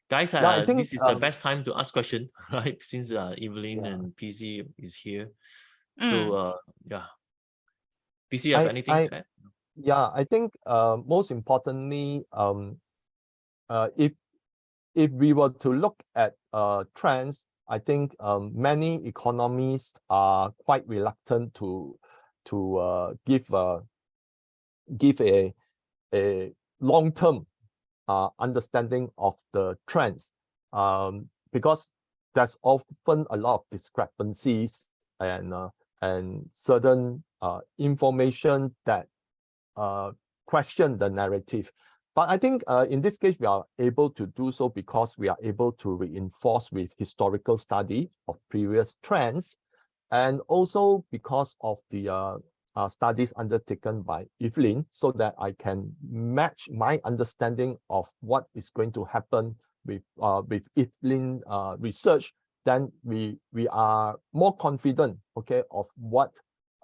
B: Guys, I think this is the best time to ask questions, right? Since Evelyn and PC is here. So PC, have anything to add?
C: Yeah, I think most importantly, if we were to look at trends, I think many economists are quite reluctant to give a long-term understanding of the trends, because there's often a lot of discrepancies and certain information that question the narrative. But I think in this case, we are able to do so because we are able to reinforce with historical study of previous trends, and also because of the studies undertaken by Evelyn, so that I can match my understanding of what is going to happen with Evelyn research. Then we are more confident, okay, of what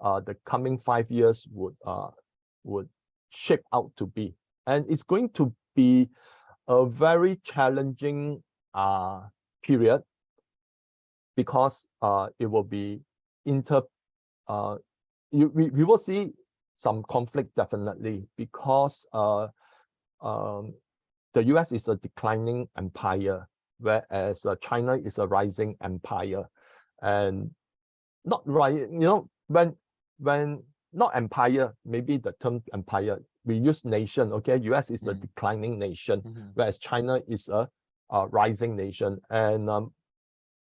C: the coming 5 years would shape out to be. And it's going to be a very challenging period, because it will be we will see some conflict, definitely, because the US is a declining empire, whereas China is a rising empire. And not right, when not empire, maybe the term empire, we use nation, okay? US is a declining nation, whereas China is a rising nation. And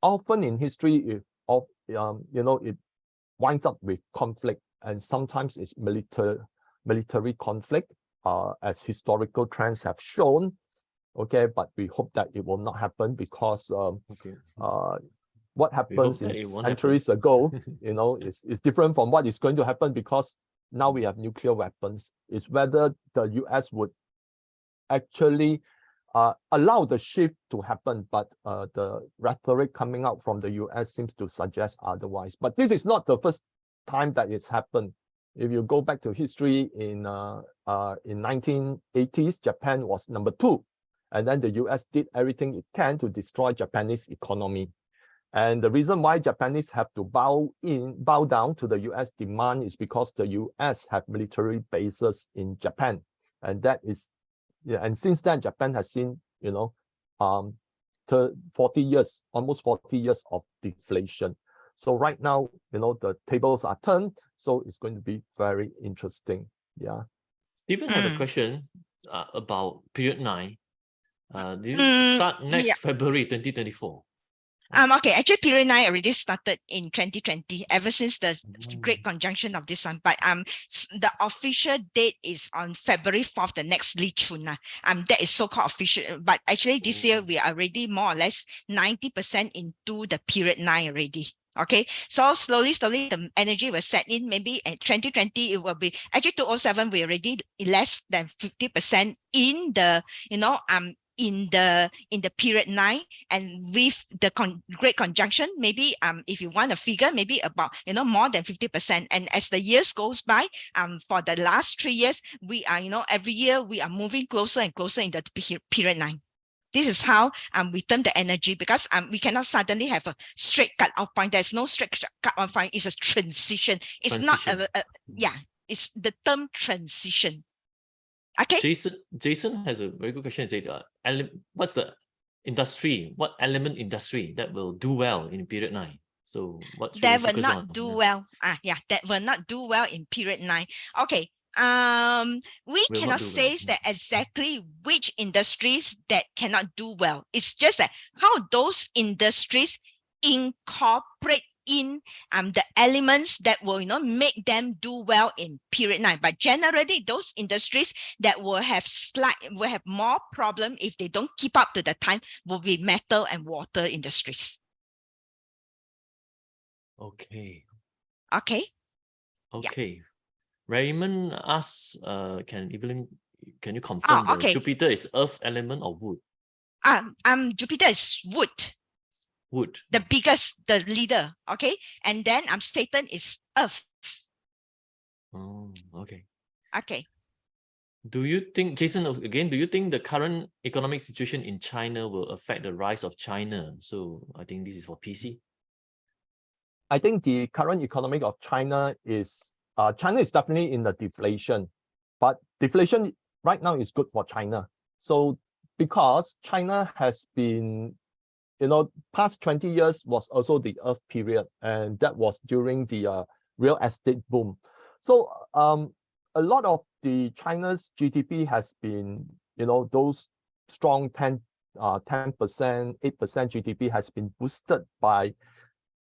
C: often in history, it winds up with conflict, and sometimes it's military conflict, as historical trends have shown. Okay, but we hope that it will not happen, because what happens in centuries ago, is different from what is going to happen, because now we have nuclear weapons. It's whether the US would actually allow the shift to happen, but the rhetoric coming out from the US seems to suggest otherwise. But this is not the first time that it's happened. If you go back to history in 1980s, Japan was number 2, and then the US did everything it can to destroy Japanese economy. And the reason why Japanese have to bow down to the US demand is because the US have military bases in Japan, and that is, yeah. And since then, Japan has seen, 40 years, almost 40 years of deflation. So right now, the tables are turned. So it's going to be very interesting. Yeah.
B: Stephen had a question about period 9. Did it start next February 2024?
A: Okay, actually period 9 already started in 2020, ever since the great conjunction of this one. But the official date is on February 4th, the next Li Chun. That is so-called official. But actually this year we are already more or less 90% into the period 9 already. Okay, so slowly the energy will set in. Maybe in 2020 it will be actually 2007. We're already less than 50% in the in the period 9, and with the great conjunction, maybe if you want a figure, maybe about more than 50%. And as the years goes by, for the last 3 years, we are every year we are moving closer and closer in the period 9. This is how we term the energy, because we cannot suddenly have a straight cut-off point. There's no straight cut-off point. It's a transition. It's not it's the term transition. Okay.
B: Jason has a very good question. He said, what's the industry? What element industry that will do well in period 9? So what should
A: that
B: we
A: will
B: focus
A: not
B: on?
A: do well. That will not do well in period 9. Okay. We cannot say that exactly which industries that cannot do well. It's just that how those industries incorporate in the elements that will make them do well in period 9. But generally those industries that will have more problem if they don't keep up to the time will be metal and water industries.
B: Okay.
A: Yeah.
B: Raymond asks, can you confirm that Jupiter is earth element or wood?
A: Jupiter is wood.
B: Wood.
A: The biggest, the leader. Okay. And then Saturn is earth.
B: Oh, okay.
A: Okay.
B: Do you think, Jason, again, do you think the current economic situation in China will affect the rise of China? So I think this is for PC.
C: I think the current economic of China is definitely in the deflation, but deflation right now is good for China. So because China has been, past 20 years was also the earth period, and that was during the real estate boom. So a lot of the China's GDP has been, those strong 10%, 8% GDP has been boosted by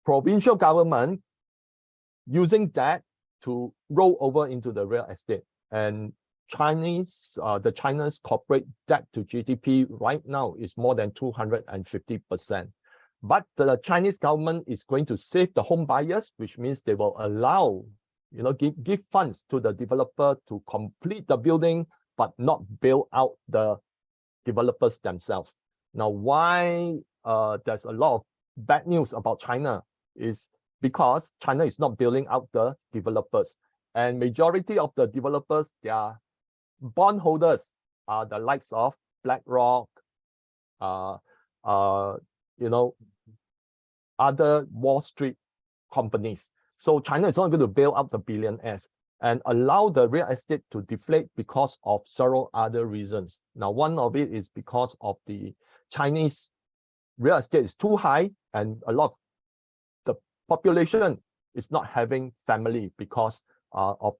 C: provincial government using that to roll over into the real estate. And the China's corporate debt to GDP right now is more than 250%. But the Chinese government is going to save the home buyers, which means they will allow, give funds to the developer to complete the building, but not bail out the developers themselves. Now, why there's a lot of bad news about China is because China is not bailing out the developers. And majority of the developers, their bondholders are the likes of BlackRock, other Wall Street companies. So China is not going to bail out the billionaires and allow the real estate to deflate because of several other reasons. Now, one of it is because of the Chinese real estate is too high, and a lot of the population is not having family because of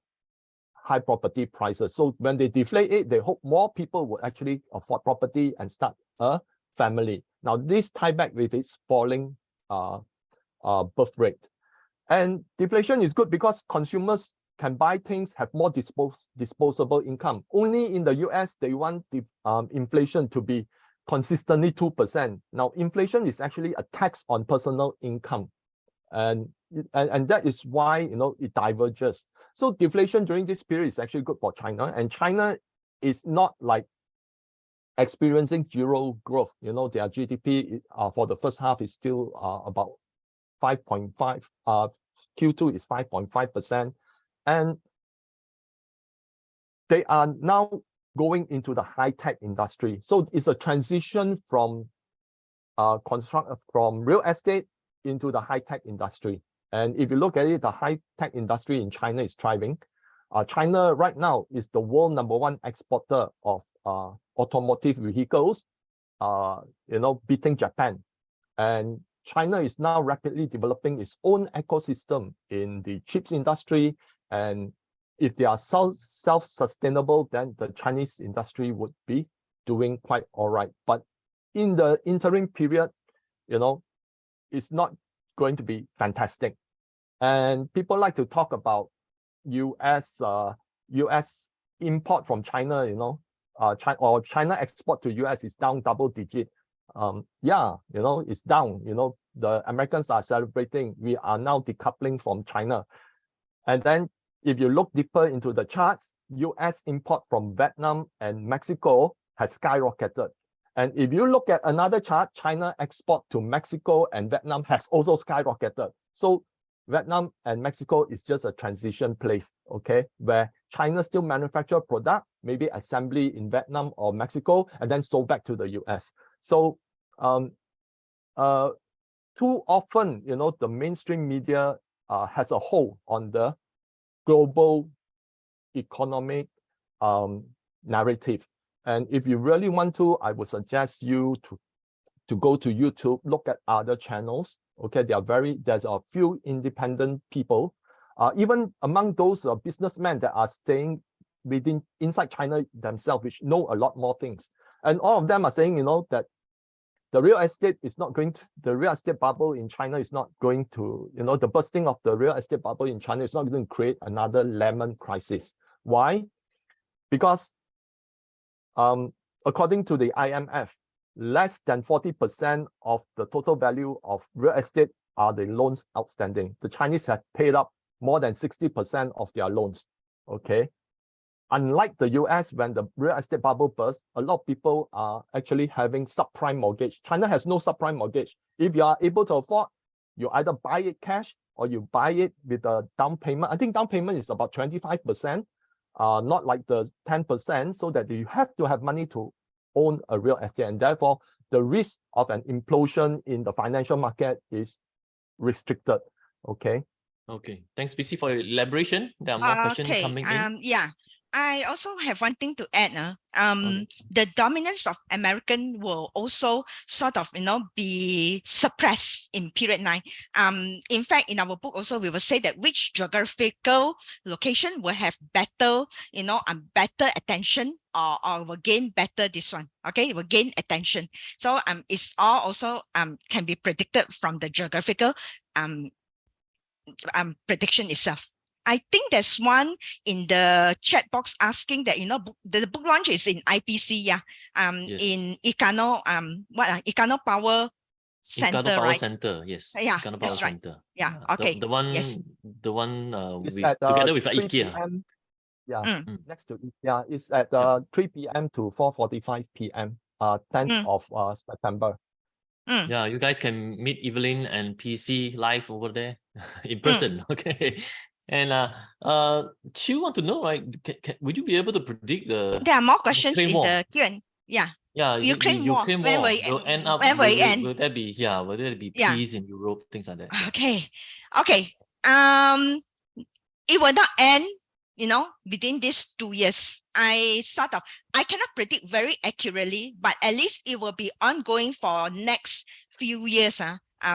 C: high property prices. So when they deflate it, they hope more people will actually afford property and start a family. Now, this tie back with its falling birth rate. And deflation is good because consumers can buy things, have more disposable income. Only in the US, they want the inflation to be consistently 2%. Now, inflation is actually a tax on personal income. And that is why, it diverges. So deflation during this period is actually good for China. And China is not like experiencing zero growth. You know, their GDP for the first half is still about 5.5. Q2 is 5.5%, and they are now going into the high-tech industry. So it's a transition from real estate into the high-tech industry. And if you look at it, the high-tech industry in China is thriving. China right now is the world #1 exporter of automotive vehicles, you know, beating Japan. And China is now rapidly developing its own ecosystem in the chips industry. And if they are self-sustainable, then the Chinese industry would be doing quite all right. But in the interim period, you know, it's not going to be fantastic. And people like to talk about US import from China, you know, China export to US is down double digit. Yeah, you know, it's down. You know, the Americans are celebrating. We are now decoupling from China. And then if you look deeper into the charts, US import from Vietnam and Mexico has skyrocketed. And if you look at another chart, China export to Mexico and Vietnam has also skyrocketed. So Vietnam and Mexico is just a transition place, okay, where China still manufacture product, maybe assembly in Vietnam or Mexico, and then sold back to the US. So too often, you know, the mainstream media has a hold on the global economic narrative. And if you really want to, I would suggest you to go to YouTube, look at other channels. Okay, there's a few independent people, even among those businessmen that are staying inside China themselves, which know a lot more things. And all of them are saying, you know, that the real estate bubble in China is not going to, you know, the bursting of the real estate bubble in China is not going to create another lemon crisis. Why? Because according to the IMF, less than 40% of the total value of real estate are the loans outstanding. The Chinese have paid up more than 60% of their loans, okay? Unlike the US, when the real estate bubble burst, a lot of people are actually having subprime mortgage. China has no subprime mortgage. If you are able to afford, you either buy it cash or you buy it with a down payment. I think down payment is about 25%, not like the 10%, so that you have to have money to own a real estate. And therefore, the risk of an implosion in the financial market is restricted, okay?
B: Okay, thanks, PC, for your elaboration. There are more questions coming in.
A: Yeah, I also have one thing to add.
B: Okay.
A: The dominance of American will also sort of, you know, be suppressed in period 9. In fact, in our book also, we will say that which geographical location will have better, you know, better attention, or will gain better this one. Okay, it will gain attention. So it's all also can be predicted from the geographical prediction itself. I think there's one in the chat box asking that, you know, the book launch is in IPC, yeah.
B: Yes.
A: In Econo Power Center,
B: Power
A: right?
B: Center, yes.
A: Yeah,
B: Power
A: that's right.
B: Center.
A: Yeah, okay.
B: The one,
A: yes.
C: It's
B: with,
C: at
B: together with
C: 3
B: IKEA.
C: p.m. Yeah,
A: Mm.
C: next to IKEA. It's at 3 p.m. to 4:45 p.m. 10th of September.
B: Yeah, you guys can meet Evelyn and PC live over there in person. Okay. And Chu want to know, right? Would you be able to predict the
A: There are more questions
B: Ukraine
A: in
B: war?
A: the Q&A. Yeah.
B: Yeah,
A: Ukraine
B: the
A: war.
B: Ukraine
A: When
B: war
A: will
B: will end up.
A: when will it end?
B: Will there be peace in Europe, things like that? Yeah.
A: Okay. It will not end, you know, within these 2 years. I cannot predict very accurately, but at least it will be ongoing for next few years.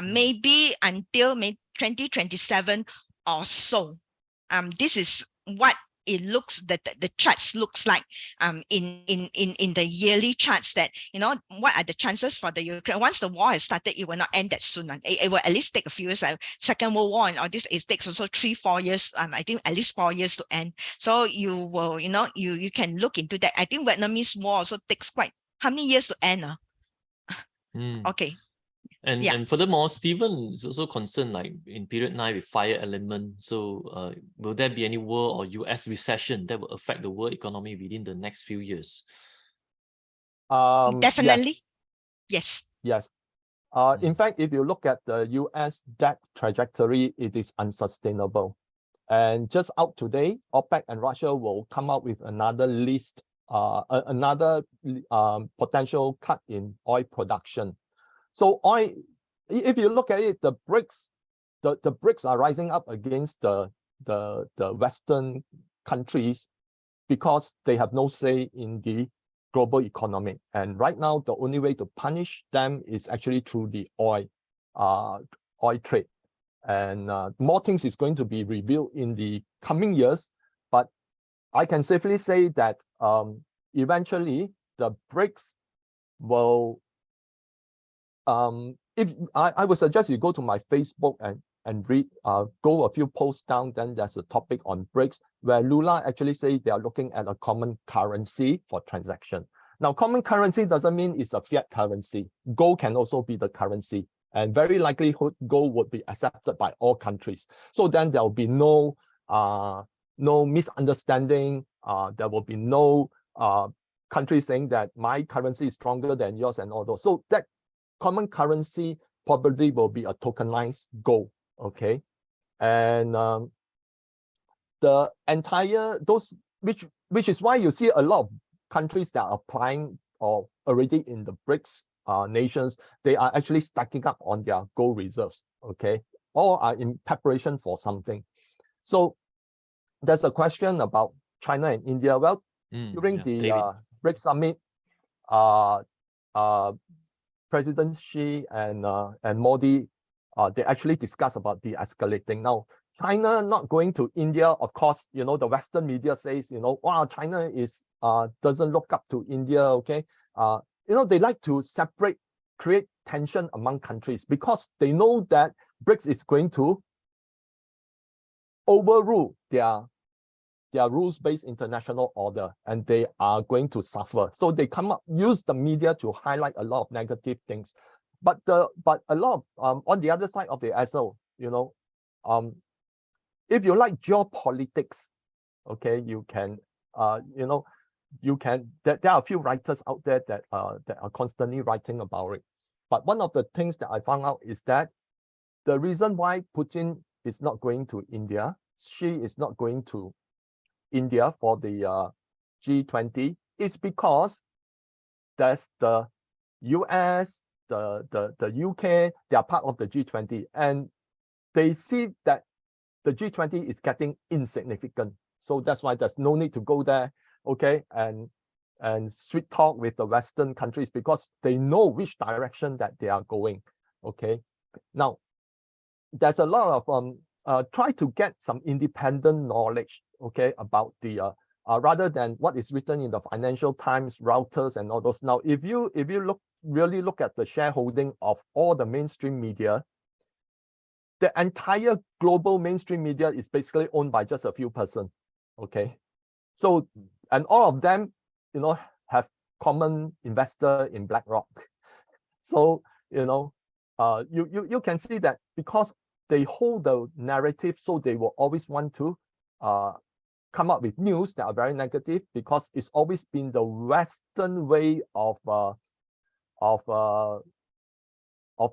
A: Maybe until May 2027 or so. This is what it looks, that the charts looks like in the yearly charts, that, you know, what are the chances for the Ukraine. Once the war has started, it will not end that soon. It will at least take a few years. Second World War and all this, it takes also 3-4 years. I think at least 4 years to end. So you will, you know, you can look into that. I think Vietnamese war also takes quite how many years to end? Okay.
B: And furthermore, Stephen is also concerned, like in period 9 with fire element. So will there be any world or US recession that will affect the world economy within the next few years?
A: Definitely.
C: Yes.
A: Yes.
C: Yes. In fact, if you look at the US debt trajectory, it is unsustainable. And just out today, OPEC and Russia will come out with another list, another potential cut in oil production. So oil, if you look at it, the BRICS, the BRICS are rising up against the Western countries because they have no say in the global economy. And right now, the only way to punish them is actually through the oil trade. And more things is going to be revealed in the coming years. But I can safely say that eventually the BRICS will, if I would suggest you go to my Facebook and read, go a few posts down, then there's a topic on BRICS where Lula actually say they are looking at a common currency for transaction. Now, common currency doesn't mean it's a fiat currency. Gold can also be the currency, and very likely gold would be accepted by all countries. So then there will be no misunderstanding. There will be no country saying that my currency is stronger than yours and all those. So that common currency probably will be a tokenized gold, okay? And the entire, those, which is why you see a lot of countries that are applying or already in the BRICS nations, they are actually stacking up on their gold reserves, okay? All are in preparation for something. So there's a question about China and India. Well, during the BRICS summit, President Xi and Modi, they actually discuss about de-escalating. Now, China not going to India, of course, you know, the Western media says, you know, wow, China is doesn't look up to India, okay? You know, they like to separate, create tension among countries because they know that BRICS is going to overrule their rules-based international order, and they are going to suffer. So they come up, use the media to highlight a lot of negative things. But a lot of on the other side of the SO, you know, if you like geopolitics, okay, you can you know, you can, there are a few writers out there that are constantly writing about it. But one of the things that I found out is that the reason why Putin is not going to India, Xi is not going to India for the G20 is because there's the US, the UK, they are part of the G20, and they see that the G20 is getting insignificant. So that's why there's no need to go there, okay, and sweet talk with the Western countries because they know which direction that they are going, okay. Now, there's a lot of try to get some independent knowledge, okay, about the rather than what is written in the Financial Times, Reuters, and all those. Now, if you really look at the shareholding of all the mainstream media, the entire global mainstream media is basically owned by just a few persons, okay. So, and all of them, you know, have common investor in BlackRock. So, you know, you can see that because they hold the narrative, so they will always want to come up with news that are very negative because it's always been the Western way of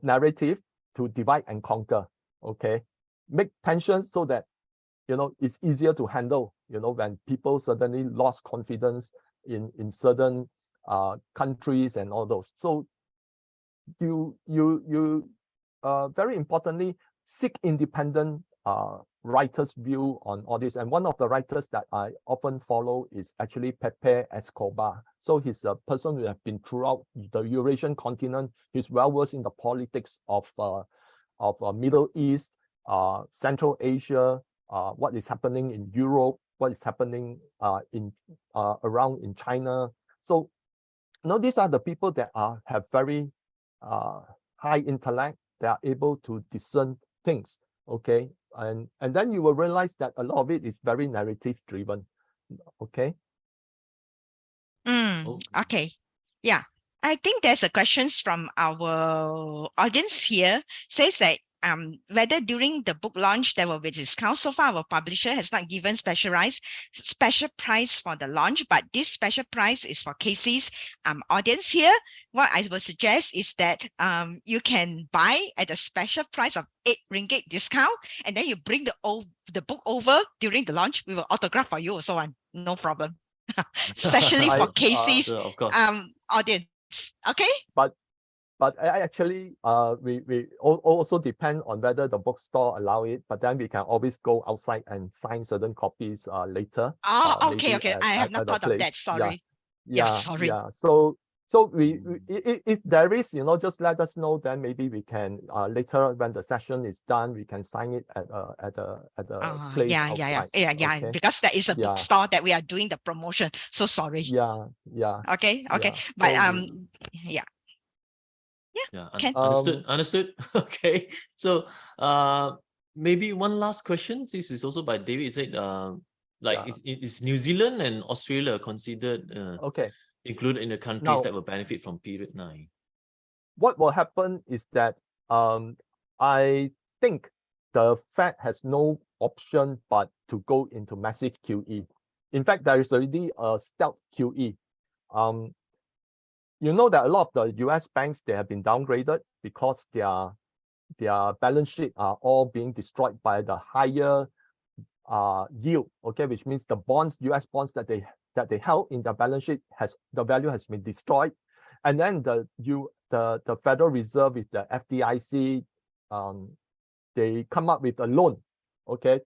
C: narrative to divide and conquer. Okay, make tension so that, you know, it's easier to handle. You know, when people suddenly lost confidence in certain countries and all those. So you very importantly seek independent writers' view on all this. And one of the writers that I often follow is actually Pepe Escobar. So he's a person who has been throughout the Eurasian continent. He's well versed in the politics of Middle East, Central Asia, what is happening in Europe, what is happening around in China. So, you know, these are the people that have very high intellect. They are able to discern things, okay? And then you will realize that a lot of it is very narrative driven, okay?
A: Okay, yeah. I think there's a questions from our audience here. Says that whether during the book launch there will be discount. So far, our publisher has not given special price for the launch, but this special price is for Casey's audience here. What I would suggest is that you can buy at a special price of 8 ringgit discount, and then you bring the book over during the launch. We will autograph for you or so on. No problem. Especially for Casey's
B: Sure, of course.
A: audience. Okay.
C: But actually, we also depend on whether the bookstore allow it. But then we can always go outside and sign certain copies later.
A: Oh, okay.
C: At,
A: I have not thought of that.
C: place.
A: Sorry. Sorry.
C: Yeah. So if there is, just let us know. Then maybe we can later when the session is done, we can sign it at a place outside. Okay?
A: Because there is a bookstore that we are doing the promotion. So sorry.
C: Yeah.
A: Okay.
C: Yeah.
A: But
B: Understood. Okay. So maybe one last question. This is also by David. He said is New Zealand and Australia considered included in the countries that will benefit from period 9?
C: What will happen is that I think the Fed has no option but to go into massive QE. In fact, there is already a stealth QE. You know that a lot of the US banks, they have been downgraded because their balance sheet are all being destroyed by the higher yield, which means the bonds, US bonds that they held in their balance sheet the value has been destroyed. And then the Federal Reserve with the FDIC, they come up with a loan,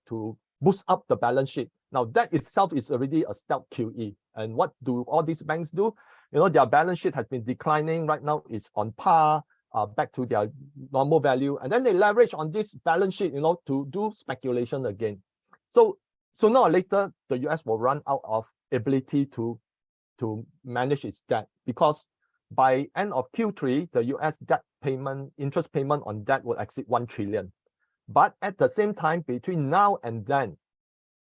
C: to boost up the balance sheet. Now that itself is already a stealth QE. And what do all these banks do? Their balance sheet has been declining. Right now it's on par, back to their normal value. And then they leverage on this balance sheet, to do speculation again. So sooner or later, the US will run out of ability to manage its debt, because by end of Q3, the US debt payment, interest payment on debt will exceed 1 trillion. But at the same time, between now and then,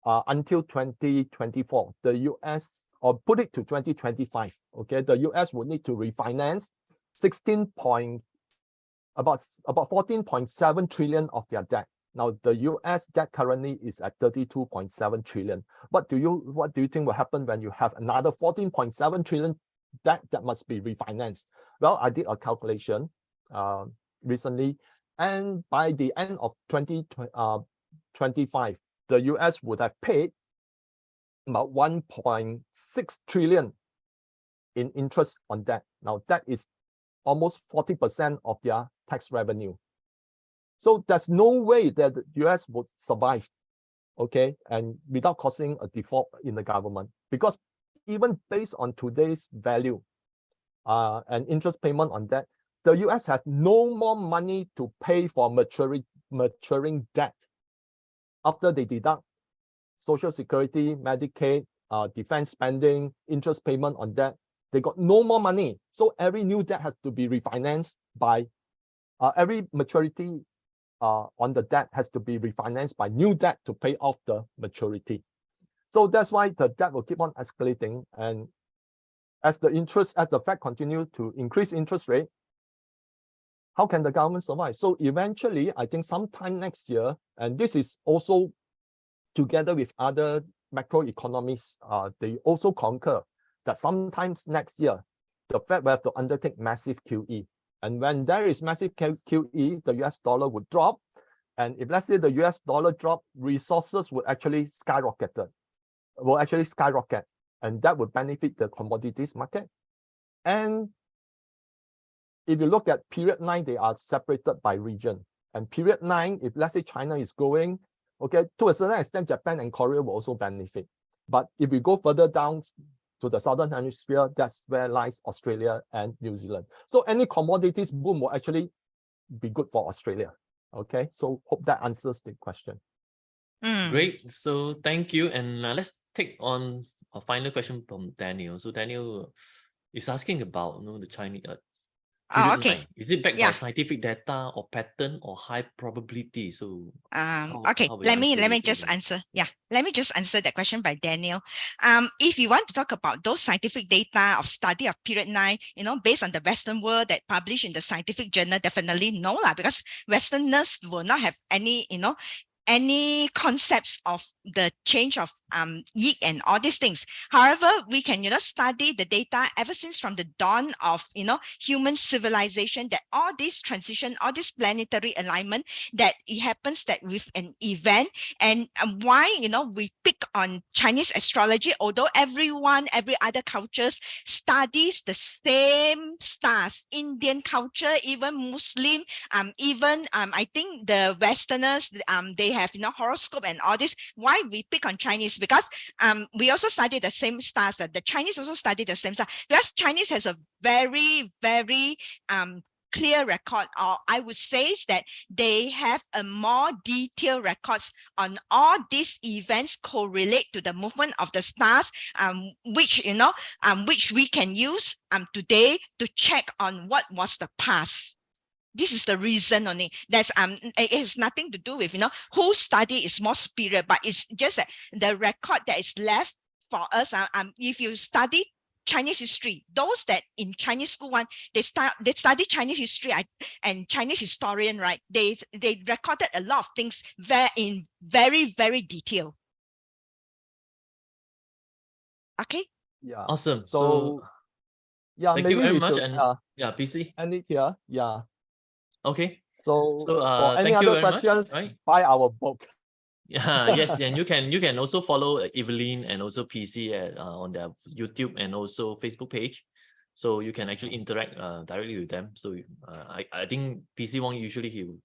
C: until 2024, the US, or put it to 2025, the US would need to refinance about 14.7 trillion of their debt. Now the US debt currently is at 32.7 trillion. What do you think will happen when you have another 14.7 trillion debt that must be refinanced? Well, I did a calculation recently, and by the end of 2025, the US would have paid about 1.6 trillion in interest on debt. Now that is almost 40% of their tax revenue. So there's no way that the US would survive, and without causing a default in the government, because even based on today's value and interest payment on debt, the US has no more money to pay for maturing debt after they deduct Social Security, Medicaid, defense spending, interest payment on debt. They got no more money. So every new debt has to be refinanced by every maturity on the debt has to be refinanced by new debt to pay off the maturity. So that's why the debt will keep on escalating. And as the Fed continue to increase interest rate, how can the government survive? So eventually, I think sometime next year, and this is also together with other macroeconomists, they also concur that sometimes next year, the Fed will have to undertake massive QE. And when there is massive QE, the US dollar would drop. And if let's say the US dollar drop, resources would actually skyrocket. And that would benefit the commodities market. And if you look at period 9, they are separated by region. And period 9, if let's say China is growing, to a certain extent, Japan and Korea will also benefit. But if we go further down to the southern hemisphere, that's where lies Australia and New Zealand. So any commodities boom will actually be good for Australia. So hope that answers the question.
B: Great. So thank you. And let's take on a final question from Daniel. So Daniel is asking about the Chinese
A: Oh,
B: period
A: okay.
B: line? Is it backed by
A: Yeah.
B: scientific data or pattern or high probability? So
A: Okay,
B: how will you
A: let me
B: answer this,
A: just
B: Evelyn?
A: answer. Yeah, let me just answer that question by Daniel. If you want to talk about those scientific data of study of period 9, based on the Western world that published in the scientific journal, definitely no lah, because Westerners will not have any, any concepts of the change of yin and all these things. However, we can study the data ever since from the dawn of human civilization, that all this transition, all this planetary alignment, that it happens that with an event. And why we pick on Chinese astrology, although every other cultures studies the same stars. Indian culture, even Muslim, even I think the Westerners, they have horoscope and all this. Why we pick on Chinese? Because we also study the same stars. The Chinese also study the same stars, because Chinese has a very, very clear record, or I would say that they have a more detailed records on all these events correlate to the movement of the stars, which we can use today to check on what was the past. This is the reason only. That's it has nothing to do with whose study is more superior, but it's just that the record that is left for us. If you study Chinese history, those that in Chinese school they study Chinese history and Chinese historian, right? They recorded a lot of things in very, very detail. Okay.
C: Yeah.
B: Awesome.
C: So yeah,
B: thank you
C: maybe
B: very
C: we
B: much.
C: should
B: And yeah, PC.
C: end it here. Yeah.
B: Okay.
C: So for any
B: thank you
C: other
B: very much.
C: questions,
B: Right.
C: buy our book.
B: Yeah, yes, and you can also follow Evelyn and also PC on their YouTube and also Facebook page, so you can actually interact directly with them. So I think PC Wong usually he will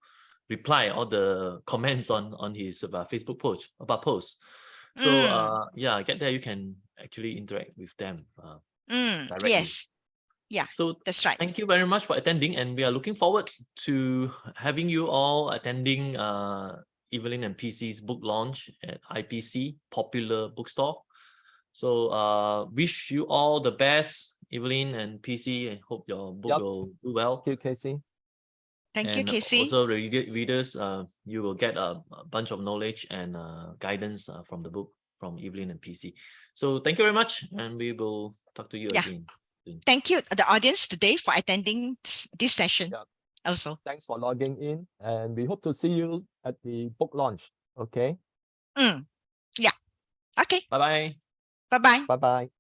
B: reply all the comments on his Facebook post. So yeah, get there, you can actually interact with them directly.
A: Yes. Yeah.
B: So
A: that's right.
B: Thank you very much for attending, and we are looking forward to having you all attending Evelyn and PC's book launch at IPC Popular Bookstore. So wish you all the best, Evelyn and PC. I hope your book will do well.
C: Thank you, Casey.
A: Thank you,
B: And
A: Casey.
B: also readers, you will get a bunch of knowledge and guidance from the book from Evelyn and PC. So thank you very much, and we will talk to you again.
A: Thank you, the audience today, for attending this session. Also,
C: thanks for logging in, and we hope to see you at the book launch. Okay.
A: Yeah. Okay.
B: Bye-bye.
A: Bye-bye.
C: Bye-bye.